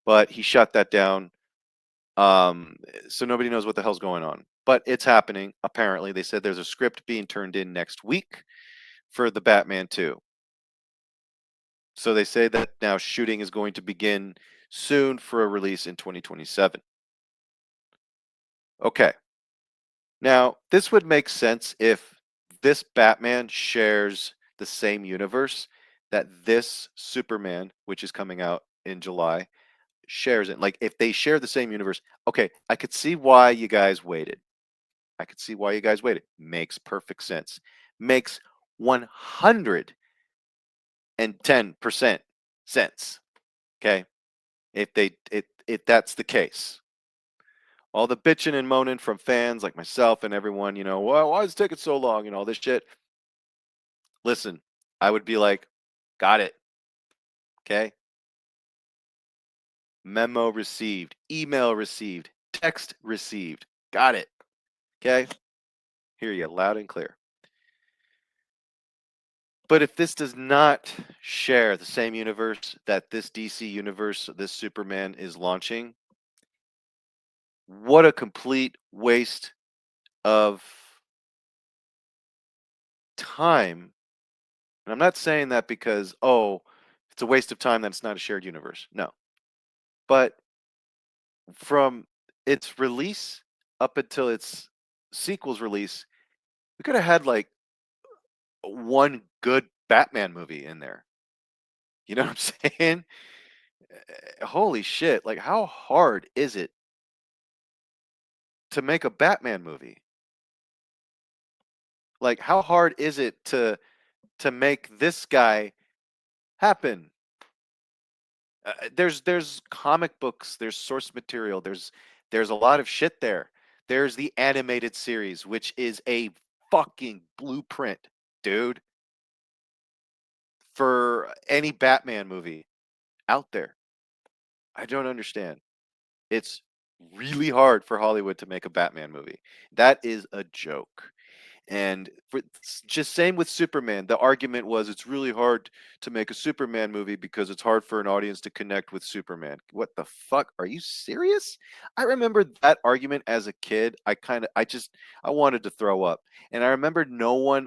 but he shot that down. So nobody knows what the hell's going on, but it's happening. Apparently, they said there's a script being turned in next week for the Batman 2. So they say that now shooting is going to begin soon for a release in 2027. Okay. Now, this would make sense if this Batman shares the same universe that this Superman, which is coming out in July, shares it. Like if they share the same universe, okay, I could see why you guys waited. I could see why you guys waited. Makes perfect sense. Makes 110% sense. Okay? If that's the case. All the bitching and moaning from fans like myself and everyone, why is it taking so long and all this shit. Listen, I would be like, got it. Okay? Memo received, email received, text received. Got it. Okay? Hear you loud and clear. But if this does not share the same universe that this DC universe, this Superman is launching, what a complete waste of time. And I'm not saying that because, oh, it's a waste of time that it's not a shared universe. No. But from its release up until its sequel's release, we could have had like one good Batman movie in there. You know what I'm saying? Holy shit. Like, how hard is it to make a Batman movie? Like, how hard is it to make this guy happen? There's comic books, there's source material, there's a lot of shit there. There's the animated series, which is a fucking blueprint, dude, for any Batman movie out there. I don't understand. It's really hard for Hollywood to make a Batman movie. That is a joke. And just same with Superman, the argument was it's really hard to make a Superman movie because it's hard for an audience to connect with Superman. What the fuck? Are you serious? I remember that argument as a kid. I wanted to throw up. And I remember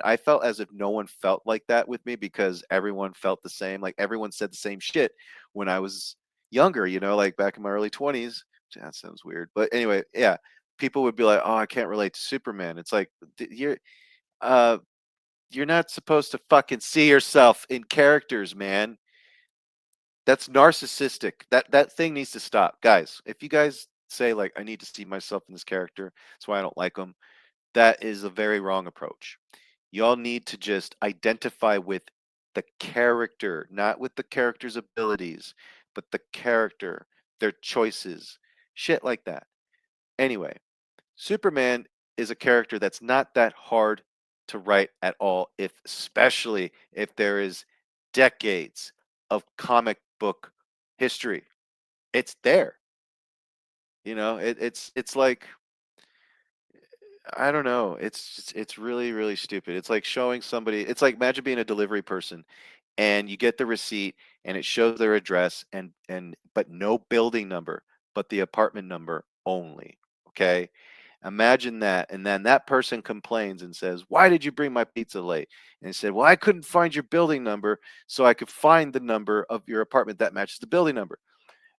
I felt as if no one felt like that with me because everyone felt the same. Like everyone said the same shit when I was younger, like back in my early 20s. That sounds weird. But anyway, yeah, people would be like, "Oh, I can't relate to Superman." It's like uh, you're not supposed to fucking see yourself in characters, man. That's narcissistic. That thing needs to stop, guys. If you guys say like, "I need to see myself in this character," that's why I don't like them. That is a very wrong approach. Y'all need to just identify with the character, not with the character's abilities, but the character, their choices, shit like that. Anyway, Superman is a character that's not that hard to write at all, if especially if there is decades of comic book history. It's there. It's like I don't know. It's really really stupid. It's like showing somebody. It's like imagine being a delivery person and you get the receipt and it shows their address and but no building number, but the apartment number only. Okay? Imagine that. And then that person complains and says, "Why did you bring my pizza late?" And he said, "Well, I couldn't find your building number, so I could find the number of your apartment that matches the building number.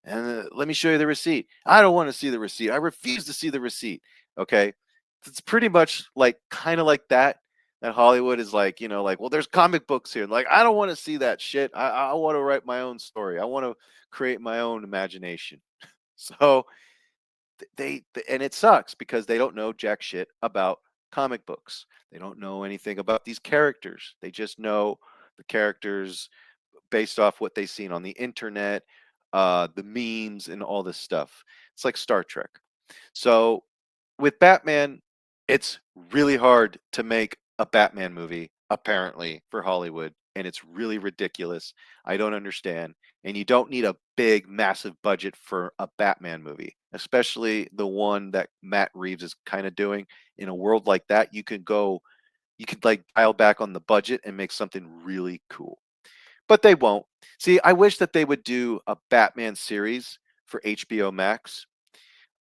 And let me show you the receipt." "I don't want to see the receipt. I refuse to see the receipt." Okay. It's pretty much like kind of like that. That Hollywood is like, like, well, there's comic books here. Like, I don't want to see that shit. I want to write my own story. I want to create my own imagination. So and it sucks because they don't know jack shit about comic books. They don't know anything about these characters. They just know the characters based off what they've seen on the internet, the memes and all this stuff. It's like Star Trek. So with Batman, it's really hard to make a Batman movie, apparently, for Hollywood, and it's really ridiculous. I don't understand. And you don't need a big, massive budget for a Batman movie, especially the one that Matt Reeves is kind of doing. In a world like that, you could like dial back on the budget and make something really cool. But they won't. See, I wish that they would do a Batman series for HBO Max.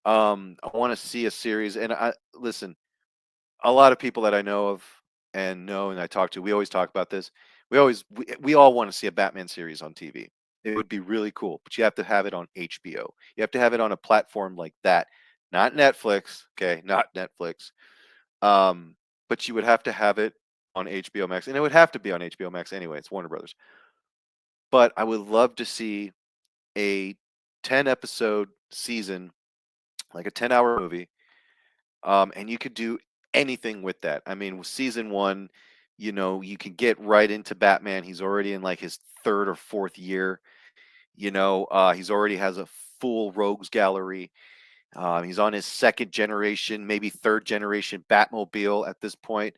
I want to see a series, and I listen. A lot of people that I know of and I talk to, we always talk about this. We all want to see a Batman series on TV. It would be really cool, but you have to have it on HBO. You have to have it on a platform like that, not Netflix. Okay, not Netflix. Um, but you would have to have it on HBO Max, and it would have to be on HBO Max anyway. It's Warner Brothers. But I would love to see a 10 episode season, like a 10-hour movie. And you could do anything with that. I mean, with season one, you can get right into Batman. He's already in like his third or fourth year. He's already has a full rogues gallery. He's on his second generation, maybe third generation Batmobile at this point.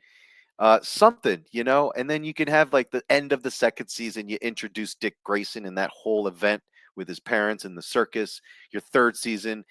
Something, and then you can have like the end of the second season, you introduce Dick Grayson and that whole event with his parents in the circus. Your third season,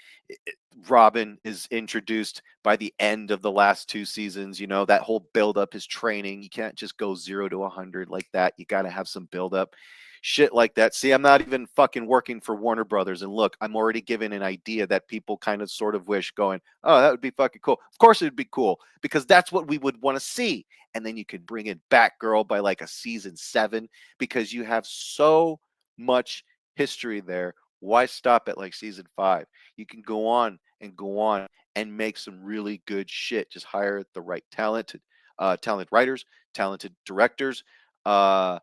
Robin is introduced by the end of the last two seasons. That whole build up, his training. You can't just go 0 to 100 like that. You got to have some build up. Shit like that. See, I'm not even fucking working for Warner Brothers. And look, I'm already given an idea that people kind of sort of wish going, oh, that would be fucking cool. Of course it would be cool because that's what we would want to see. And then you could bring in Batgirl by like a season 7 because you have so much history there. Why stop at like season 5? You can go on and go on and make some really good shit. Just hire the right talented writers, talented directors, uh,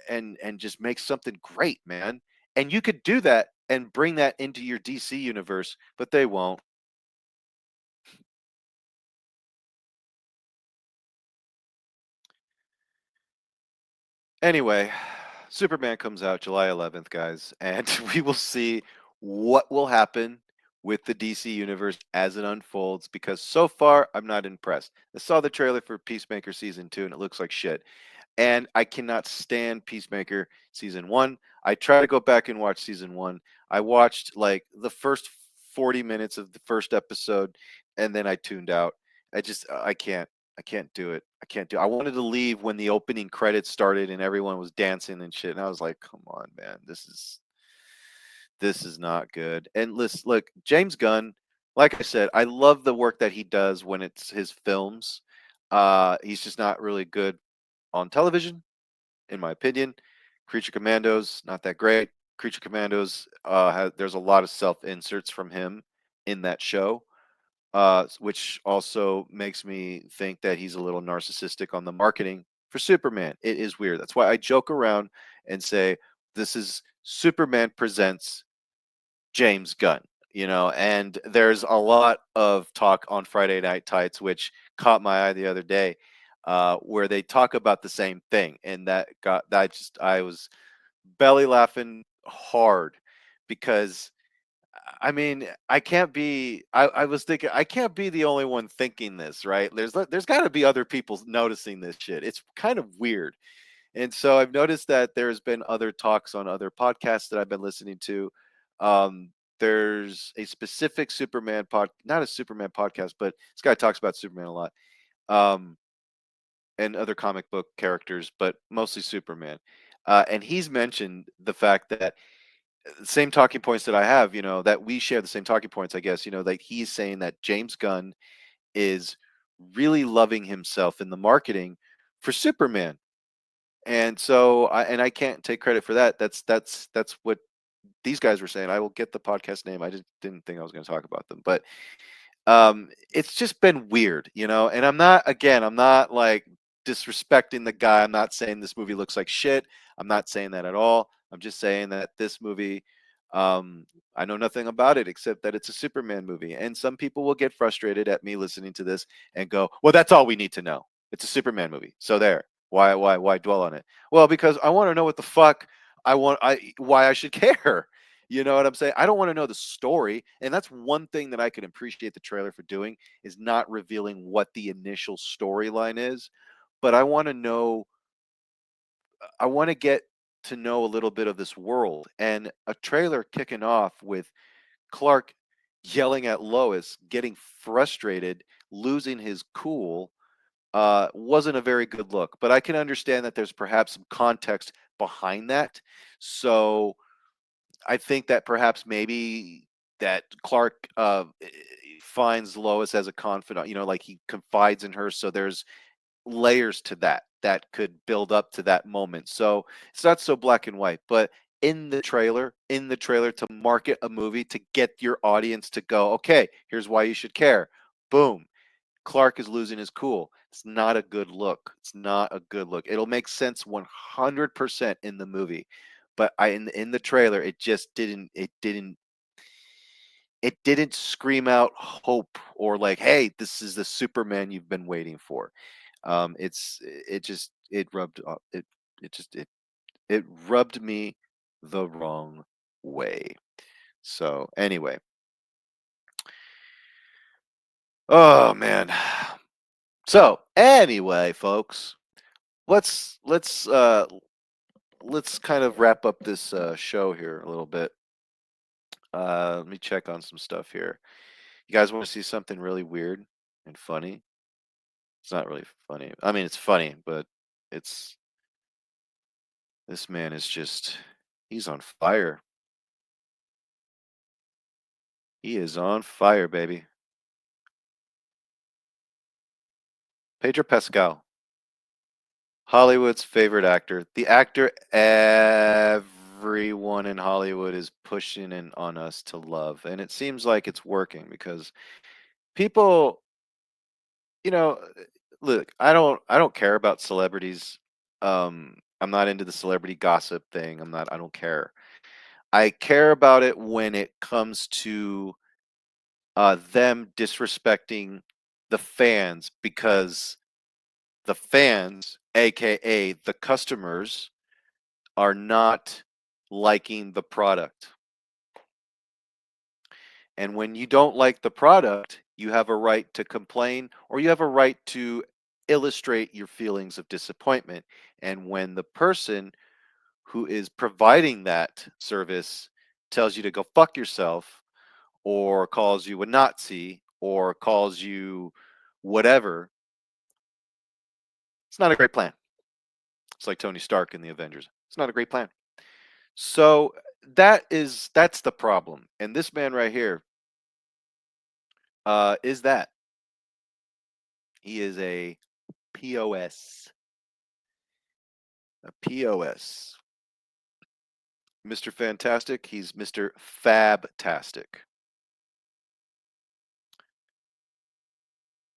and just make something great, man. And you could do that and bring that into your DC universe, but they won't. Anyway, Superman comes out July 11th, guys, and we will see what will happen with the DC universe as it unfolds because so far I'm not impressed. I saw the trailer for Peacemaker season 2 and it looks like shit. And I cannot stand Peacemaker season 1. I try to go back and watch season 1. I watched like the first 40 minutes of the first episode and then I tuned out. I can't do it. I can't do it. I wanted to leave when the opening credits started and everyone was dancing and shit. And I was like, come on, man. This is not good. And listen, look, James Gunn, like I said, I love the work that he does when it's his films. He's just not really good on television, in my opinion. Creature Commandos, not that great. Creature Commandos, there's a lot of self inserts from him in that show, which also makes me think that he's a little narcissistic on the marketing for Superman. It is weird. That's why I joke around and say this is Superman presents James Gunn. And there's a lot of talk on Friday Night Tights, which caught my eye the other day, where they talk about the same thing, and I was belly laughing hard because I mean, I can't be. I was thinking I can't be the only one thinking this, right? There's got to be other people noticing this shit. It's kind of weird, and so I've noticed that there's been other talks on other podcasts that I've been listening to. Um, there's a specific not a Superman podcast, but this guy talks about Superman a lot, um, and other comic book characters, but mostly Superman. And he's mentioned the fact that same talking points that I have, that we share the same talking points, I guess, like he's saying that James Gunn is really loving himself in the marketing for Superman. And so I can't take credit for that. That's what these guys were saying. I will get the podcast name. I just didn't think I was going to talk about them. But it's just been weird, and I'm not like disrespecting the guy. I'm not saying this movie looks like shit. I'm not saying that at all. I'm just saying that this movie, um I know nothing about it except that it's a Superman movie, and some people will get frustrated at me listening to this and go, well, that's all we need to know. It's a Superman movie, so there. Why dwell on it? Well, because I want to know what the fuck I why I should care. You know what I'm saying? I don't want to know the story. And that's one thing that I can appreciate the trailer for doing is not revealing what the initial storyline is. But I want to get to know a little bit of this world. And a trailer kicking off with Clark yelling at Lois, getting frustrated, losing his cool, wasn't a very good look. But I can understand that there's perhaps some context behind that. So I think that perhaps maybe that Clark finds Lois as a confidant, like he confides in her. So there's layers to that could build up to that moment. So it's not so black and white, but in the trailer to market a movie to get your audience to go, okay, here's why you should care. Boom. Clark is losing his cool. It's not a good look. It's not a good look. It'll make sense 100% in the movie, but in the trailer, it just didn't. it didn't scream out hope or like, "Hey, this is the Superman you've been waiting for." It just it rubbed it just it rubbed me the wrong way. So anyway, oh man. So anyway, folks, let's kind of wrap up this show here a little bit. Let me check on some stuff here. You guys want to see something really weird and funny? It's not really funny. I mean, it's funny, but it's this man is just he's on fire. He is on fire, baby. Pedro Pascal, Hollywood's favorite actor. The actor everyone in Hollywood is pushing in on us to love. And it seems like it's working because people, you know, look, I don't care about celebrities. I'm not into the celebrity gossip thing. I don't care. I care about it when it comes to them disrespecting the fans because the fans, aka the customers, are not liking the product. And when you don't like the product, you have a right to complain or you have a right to illustrate your feelings of disappointment. And when the person who is providing that service tells you to go fuck yourself or calls you a Nazi or calls you whatever, it's not a great plan. It's like Tony Stark in the Avengers. It's not a great plan. So that's the problem. And this man right here is that he is POS, a POS. Mr. Fantastic, he's Mr. Fabtastic.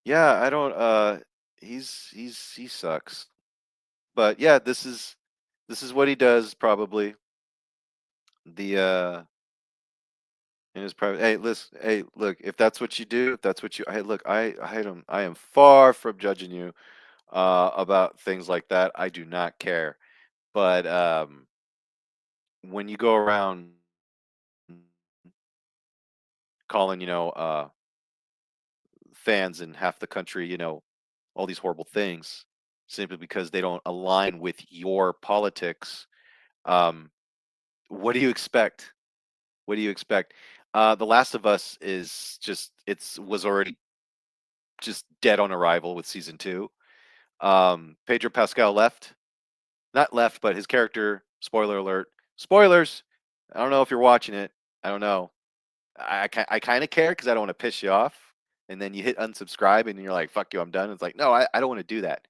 Yeah, I don't he sucks. But yeah, this is what he does probably. The in his private hey, listen, hey, look, if that's what you do, if that's what you hey, look, I am far from judging you about things like that. I do not care. But when you go around calling, fans in half the country, all these horrible things simply because they don't align with your politics, um, what do you expect? What do you expect? The Last of Us is just it's was already just dead on arrival with season two. Pedro Pascal left, not left, but his character. Spoiler alert! Spoilers. I don't know if you're watching it. I don't know. I kind of care because I don't want to piss you off. And then you hit unsubscribe and you're like, fuck you, I'm done. It's like, no, I don't want to do that.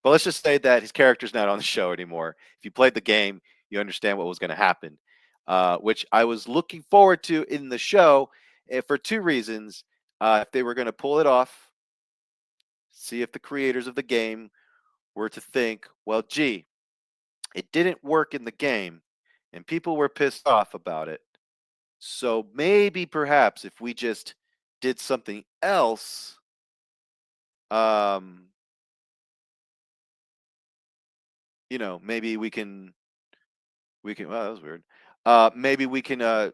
But let's just say that his character's not on the show anymore. If you played the game, you understand what was going to happen, which I was looking forward to in the show for two reasons. If they were going to pull it off, see if the creators of the game were to think, well, gee, it didn't work in the game and people were pissed off about it. So maybe perhaps if we just did something else, um, maybe we can well, that was weird. Maybe we can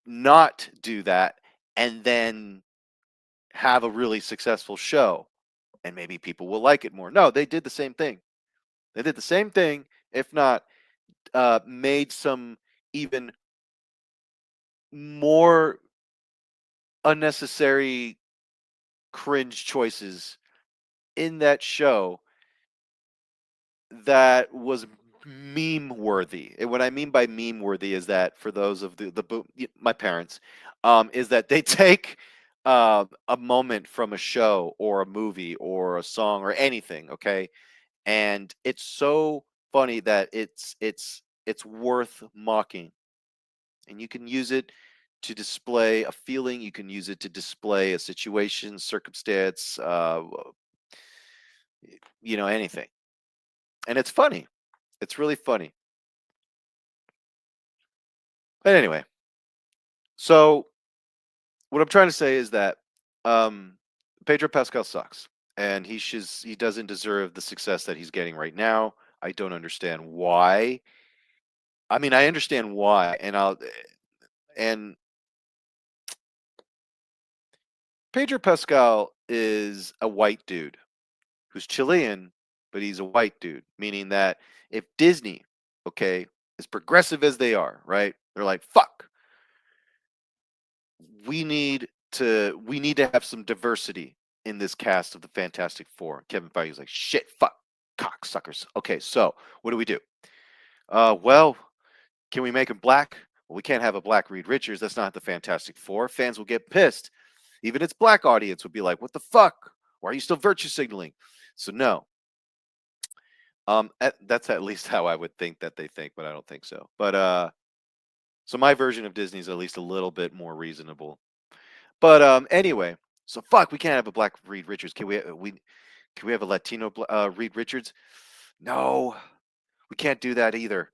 not do that and then have a really successful show and maybe people will like it more. No, they did the same thing. They did the same thing, if not made some even more unnecessary cringe choices in that show that was meme worthy. And what I mean by meme worthy is that for those of my parents, is that they take a moment from a show or a movie or a song or anything, okay, and it's so funny that it's worth mocking, and you can use it to display a feeling. You can use it to display a situation, circumstance, anything, and it's funny. It's really funny. But anyway, so what I'm trying to say is that um, Pedro Pascal sucks, and he doesn't deserve the success that he's getting right now. I don't understand why. I mean, I understand why, and Pedro Pascal is a white dude who's Chilean, but he's a white dude, meaning that if Disney, okay, as progressive as they are, right? They're like, fuck, we need to have some diversity in this cast of the Fantastic Four. Kevin Feige's like, shit, fuck, cocksuckers. Okay, so what do we do? Well, can we make him black? Well, we can't have a black Reed Richards. That's not the Fantastic Four. Fans will get pissed. Even its black audience would be like, what the fuck? Why are you still virtue signaling? So no. That's at least how I would think that they think, but I don't think so. But so my version of Disney is at least a little bit more reasonable. But anyway, so fuck, we can't have a black Reed Richards. Can we have a Latino Reed Richards? No, we can't do that either.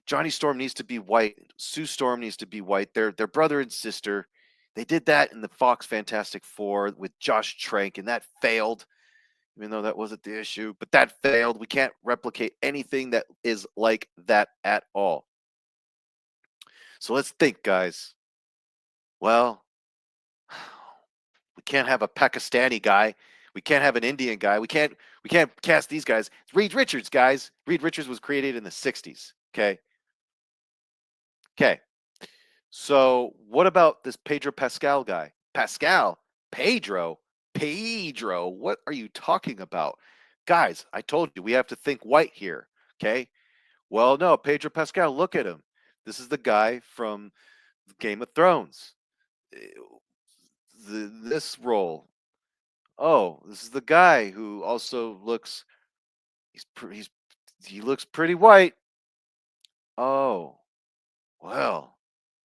Johnny Storm needs to be white. Sue Storm needs to be white. They're brother and sister. They did that in the Fox Fantastic Four with Josh Trank, and that failed. Even though that wasn't the issue, but that failed. We can't replicate anything that is like that at all. So let's think, guys. Well, we can't have a Pakistani guy. We can't have an Indian guy. We can't cast these guys. It's Reed Richards, guys. Reed Richards was created in the 60s. Okay. Okay. So what about this Pedro Pascal guy? Pascal? Pedro? Pedro? What are you talking about? Guys, I told you we have to think white here. Okay. Well, no, Pedro Pascal, look at him. This is the guy from Game of Thrones. Eh, this role. Oh, this is the guy who also looks he's he looks pretty white. Oh, well,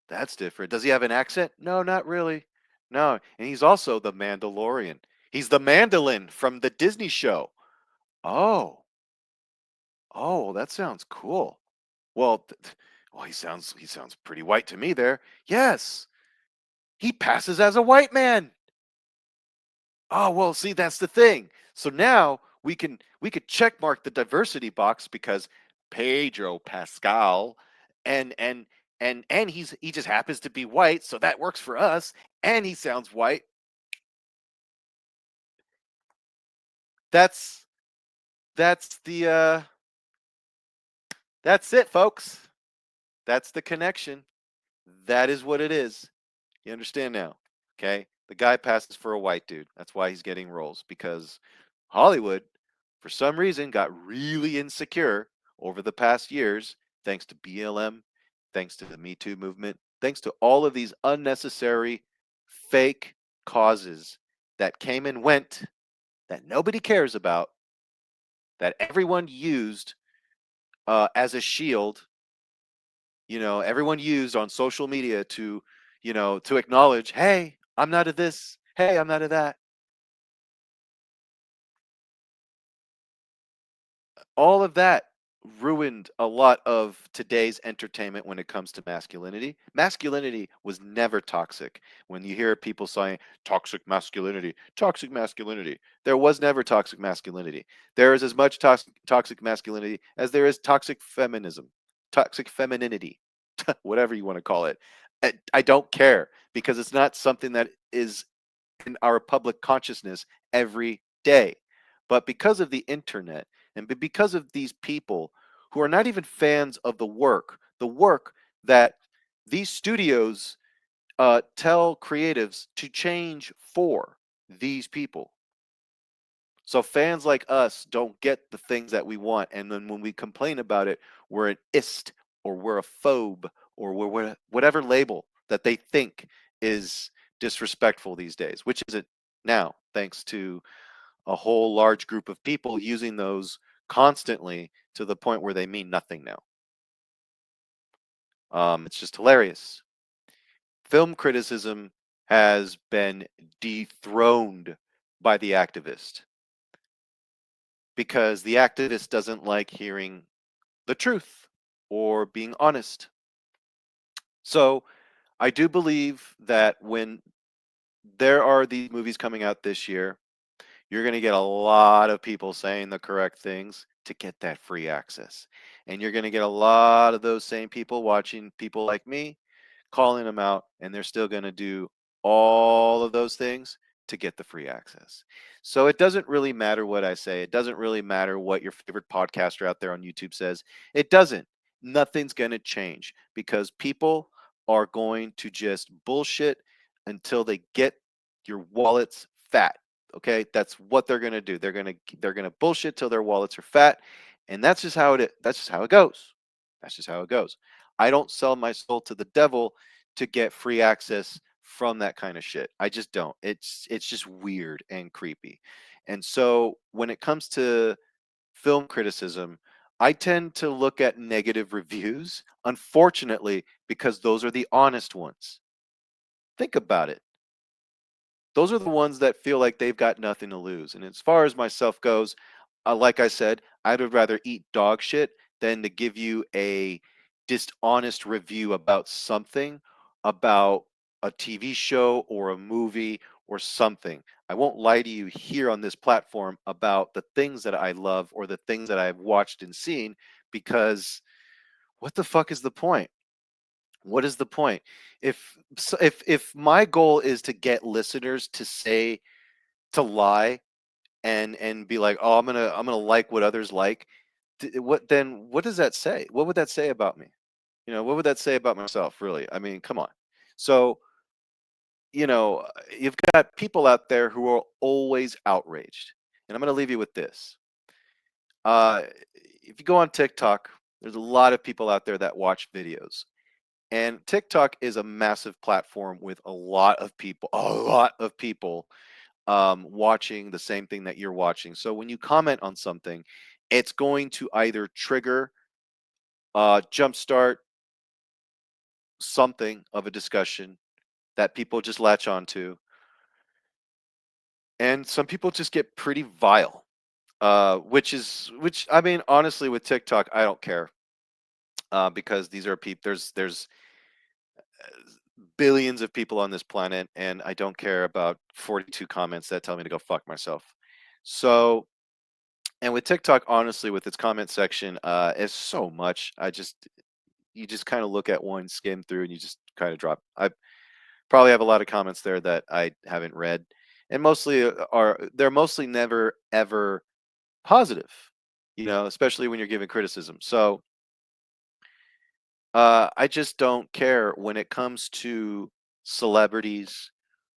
that's different. Does he have an accent? No, not really. No, and he's also the Mandalorian. He's the mandolin from the Disney show. Oh, oh, that sounds cool. Well, well, he sounds pretty white to me there. Yes, he passes as a white man. Oh, well, see, that's the thing. So now we could check mark the diversity box because Pedro Pascal and and he just happens to be white, so that works for us. And he sounds white. That's that's the that's it, folks. That's the connection. That is what it is. You understand now? Okay? The guy passes for a white dude. That's why he's getting roles because Hollywood, for some reason, got really insecure over the past years, thanks to BLM, thanks to the Me Too movement, thanks to all of these unnecessary fake causes that came and went that nobody cares about, that everyone used as a shield. Everyone used on social media to acknowledge, hey, I'm not of this, hey, I'm not of that. All of that ruined a lot of today's entertainment when it comes to masculinity. Masculinity was never toxic. When you hear people saying toxic masculinity, there was never toxic masculinity. There is as much toxic masculinity as there is toxic feminism, toxic femininity, whatever you want to call it. I don't care because it's not something that is in our public consciousness every day. But because of the internet and because of these people who are not even fans of the work that these studios tell creatives to change for these people. So fans like us don't get the things that we want. And then when we complain about it, we're an ist or we're a phobe or we're whatever label that they think is disrespectful these days, which isn't now, thanks to a whole large group of people using those constantly to the point where they mean nothing now. It's just hilarious. Film criticism has been dethroned by the activist because the activist doesn't like hearing the truth or being honest. So I do believe that when there are these movies coming out this year. You're going to get a lot of people saying the correct things to get that free access. And you're going to get a lot of those same people watching people like me calling them out, and they're still going to do all of those things to get the free access. So it doesn't really matter what I say. It doesn't really matter what your favorite podcaster out there on YouTube says. It doesn't. Nothing's going to change because people are going to just bullshit until they get your wallets fat. Okay, that's what they're gonna do. They're gonna bullshit till their wallets are fat, and that's just how it. That's just how it goes. That's just how it goes. I don't sell my soul to the devil to get free access from that kind of shit. I just don't. It's just weird and creepy. And so when it comes to film criticism, I tend to look at negative reviews, unfortunately, because those are the honest ones. Think about it. Those are the ones that feel like they've got nothing to lose. And as far as myself goes, like I said, I'd rather eat dog shit than to give you a dishonest review about something, about a TV show or a movie or something. I won't lie to you here on this platform about the things that I love or the things that I've watched and seen because what the fuck is the point? What is the point? If my goal is to get listeners to say to lie and be like, "Oh, I'm gonna like what others like." What then? What does that say? What would that say about me? What would that say about myself? Really? I mean, come on. So you've got people out there who are always outraged, and I'm gonna leave you with this. Uh, if you go on TikTok, there's a lot of people out there that watch videos. And TikTok is a massive platform with a lot of people watching the same thing that you're watching. So when you comment on something, it's going to either trigger, jumpstart something of a discussion that people just latch onto, and some people just get pretty vile. Which I mean, honestly, with TikTok, I don't care because these are people. There's billions of people on this planet, and I don't care about 42 comments that tell me to go fuck myself. So, and with TikTok, honestly, with its comment section, it's so much. You just kind of look at one, skim through, and you just kind of drop. I probably have a lot of comments there that I haven't read, and they're mostly never ever positive. Especially when you're giving criticism. So I just don't care when it comes to celebrities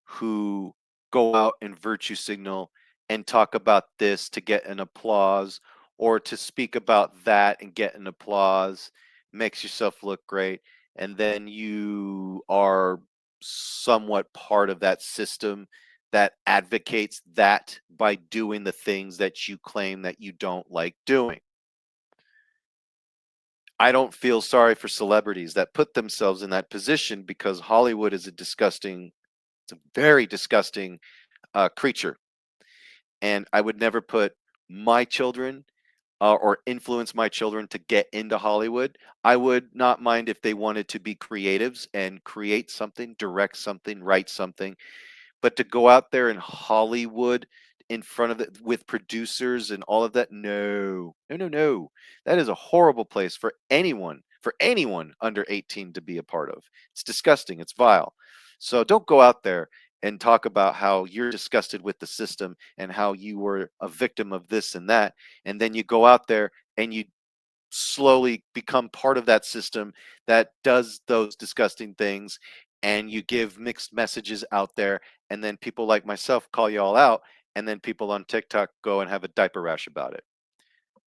who go out and virtue signal and talk about this to get an applause or to speak about that and get an applause, makes yourself look great. And then you are somewhat part of that system that advocates that by doing the things that you claim that you don't like doing. I don't feel sorry for celebrities that put themselves in that position because Hollywood is it's a very disgusting creature. And I would never put my children or influence my children to get into Hollywood. I would not mind if they wanted to be creatives and create something, direct something, write something, but to go out there in Hollywood in front of it with producers and all of that, no, no, no, no. That is a horrible place for anyone under 18 to be a part of. It's disgusting. It's vile. So don't go out there and talk about how you're disgusted with the system and how you were a victim of this and that. And then you go out there and you slowly become part of that system that does those disgusting things, and you give mixed messages out there, and then people like myself call you all out, and then people on TikTok go and have a diaper rash about it.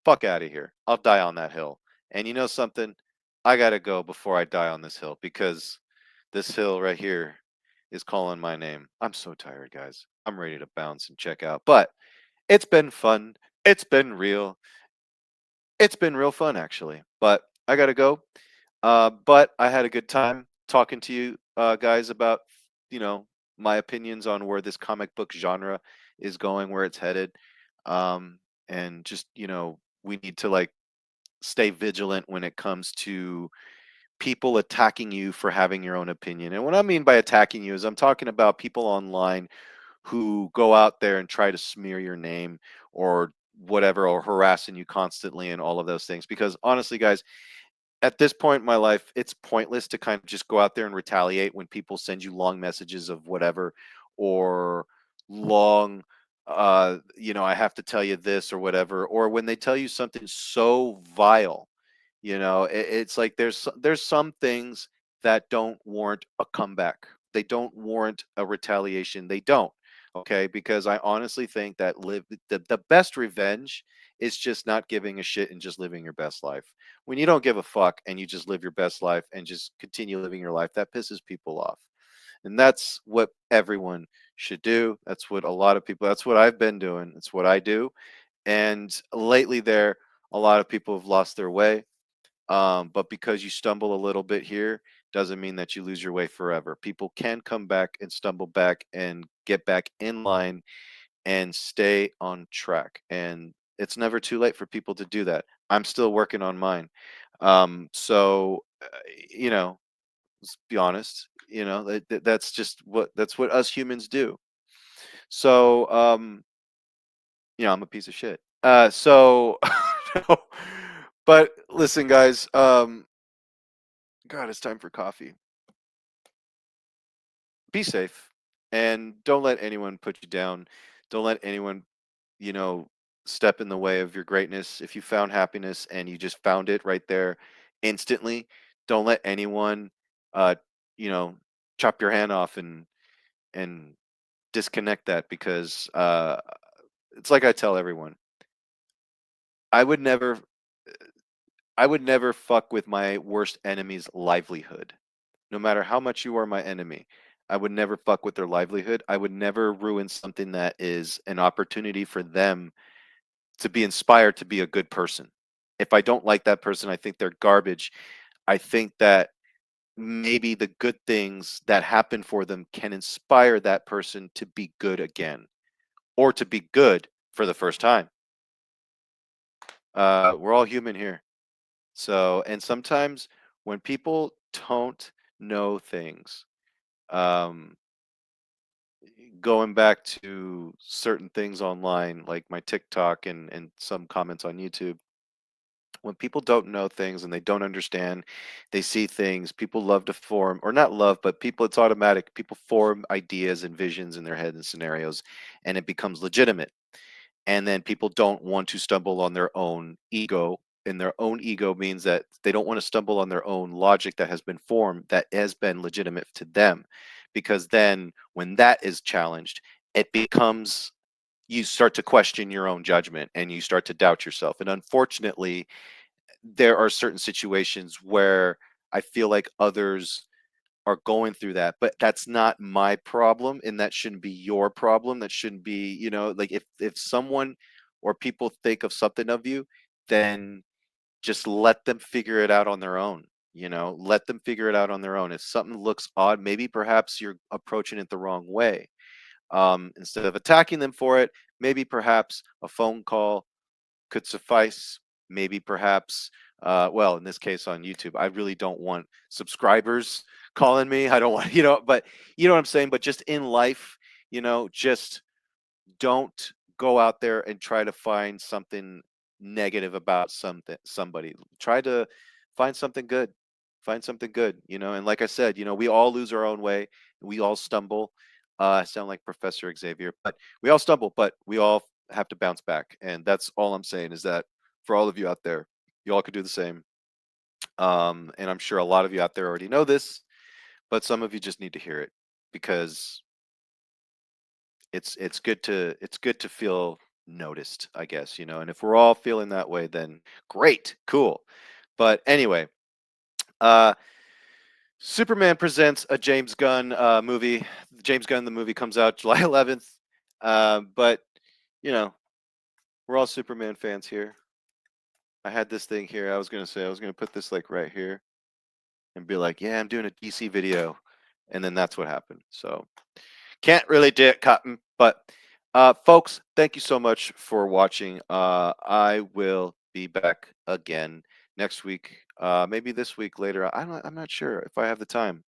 Fuck out of here. I'll die on that hill. And you know something? I got to go before I die on this hill because this hill right here is calling my name. I'm so tired, guys. I'm ready to bounce and check out. But it's been fun. It's been real. It's been real fun, actually. But I got to go. But I had a good time talking to you guys about, you know, my opinions on where this comic book genre is going, where it's headed. And just, we need to like stay vigilant when it comes to people attacking you for having your own opinion. And what I mean by attacking you is I'm talking about people online who go out there and try to smear your name or whatever, or harassing you constantly and all of those things. Because honestly, guys, at this point in my life, it's pointless to kind of just go out there and retaliate when people send you long messages of whatever, or long, I have to tell you this or whatever, or when they tell you something so vile. It's like there's some things that don't warrant a comeback. They don't warrant a retaliation. They don't. Okay, because I honestly think that the best revenge is just not giving a shit and just living your best life. When you don't give a fuck and you just live your best life and just continue living your life, that pisses people off. And that's what everyone should do. That's what a lot of people, that's what I've been doing. It's what I do. And lately there, a lot of people have lost their way. But because you stumble a little bit here, doesn't mean that you lose your way forever. People can come back and stumble back and get back in line and stay on track. And it's never too late for people to do that. I'm still working on mine. So, let's be honest, that's what us humans do. So, I'm a piece of shit. No, but listen, guys, God, it's time for coffee. Be safe and don't let anyone put you down. Don't let anyone, you know, step in the way of your greatness. If you found happiness and you just found it right there instantly, don't let anyone, uh, you know, chop your hand off and disconnect that, because it's like I tell everyone, I would never I would never fuck with my worst enemy's livelihood. No matter how much you are my enemy, I would never fuck with their livelihood. I would never ruin something that is an opportunity for them to be inspired to be a good person. If I don't like that person, I think they're garbage. I think that maybe the good things that happen for them can inspire that person to be good again, or to be good for the first time. We're all human here. So, and sometimes when people don't know things, um, going back to certain things online, like my TikTok and some comments on YouTube, when people don't know things and they don't understand, they see things, people love to form, or not love, but people, it's automatic. People form ideas and visions in their head and scenarios, and it becomes legitimate. And then people don't want to stumble on their own ego, and their own ego means that they don't want to stumble on their own logic that has been formed, that has been legitimate to them, because then when that is challenged, it becomes, you start to question your own judgment and you start to doubt yourself. And unfortunately, there are certain situations where I feel like others are going through that, but that's not my problem, and that shouldn't be your problem. That shouldn't be, like, if someone or people think of something of you, then just let them figure it out on their own. Let them figure it out on their own. If something looks odd, maybe perhaps you're approaching it the wrong way. Instead of attacking them for it, maybe perhaps a phone call could suffice. Maybe perhaps, well, in this case on YouTube, I really don't want subscribers calling me. I don't want, but you know what I'm saying? But just in life, just don't go out there and try to find something negative about somebody. Try to find something good. Find something good, and like I said, we all lose our own way. We all stumble. I sound like Professor Xavier, but we all stumble, but we all have to bounce back. And that's all I'm saying, is that for all of you out there, you all could do the same. And I'm sure a lot of you out there already know this, but some of you just need to hear it, because it's good to feel noticed, I guess. And if we're all feeling that way, then great, cool. But anyway, uh Superman presents a James Gunn movie. James Gunn, the movie comes out July 11th. But you know we're all Superman fans here. I had this thing here. I was gonna put this like right here and be like, yeah, I'm doing a DC video, and then that's what happened. So can't really do it, Cotton. But folks, thank you so much for watching. I will be back again next week, maybe this week later. I'm not sure if I have the time.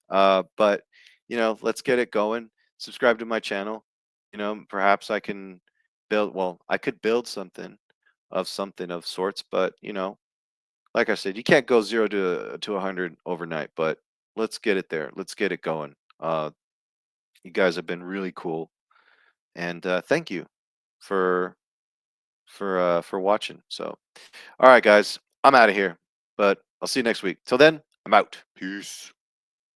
But let's get it going. Subscribe to my channel. Perhaps I can build. Well, I could build something of sorts. But like I said, you can't go 0 to 100 overnight. But let's get it there. Let's get it going. You guys have been really cool, and thank you for for watching. So, all right, guys, I'm out of here. But I'll see you next week. Till then, I'm out. Peace.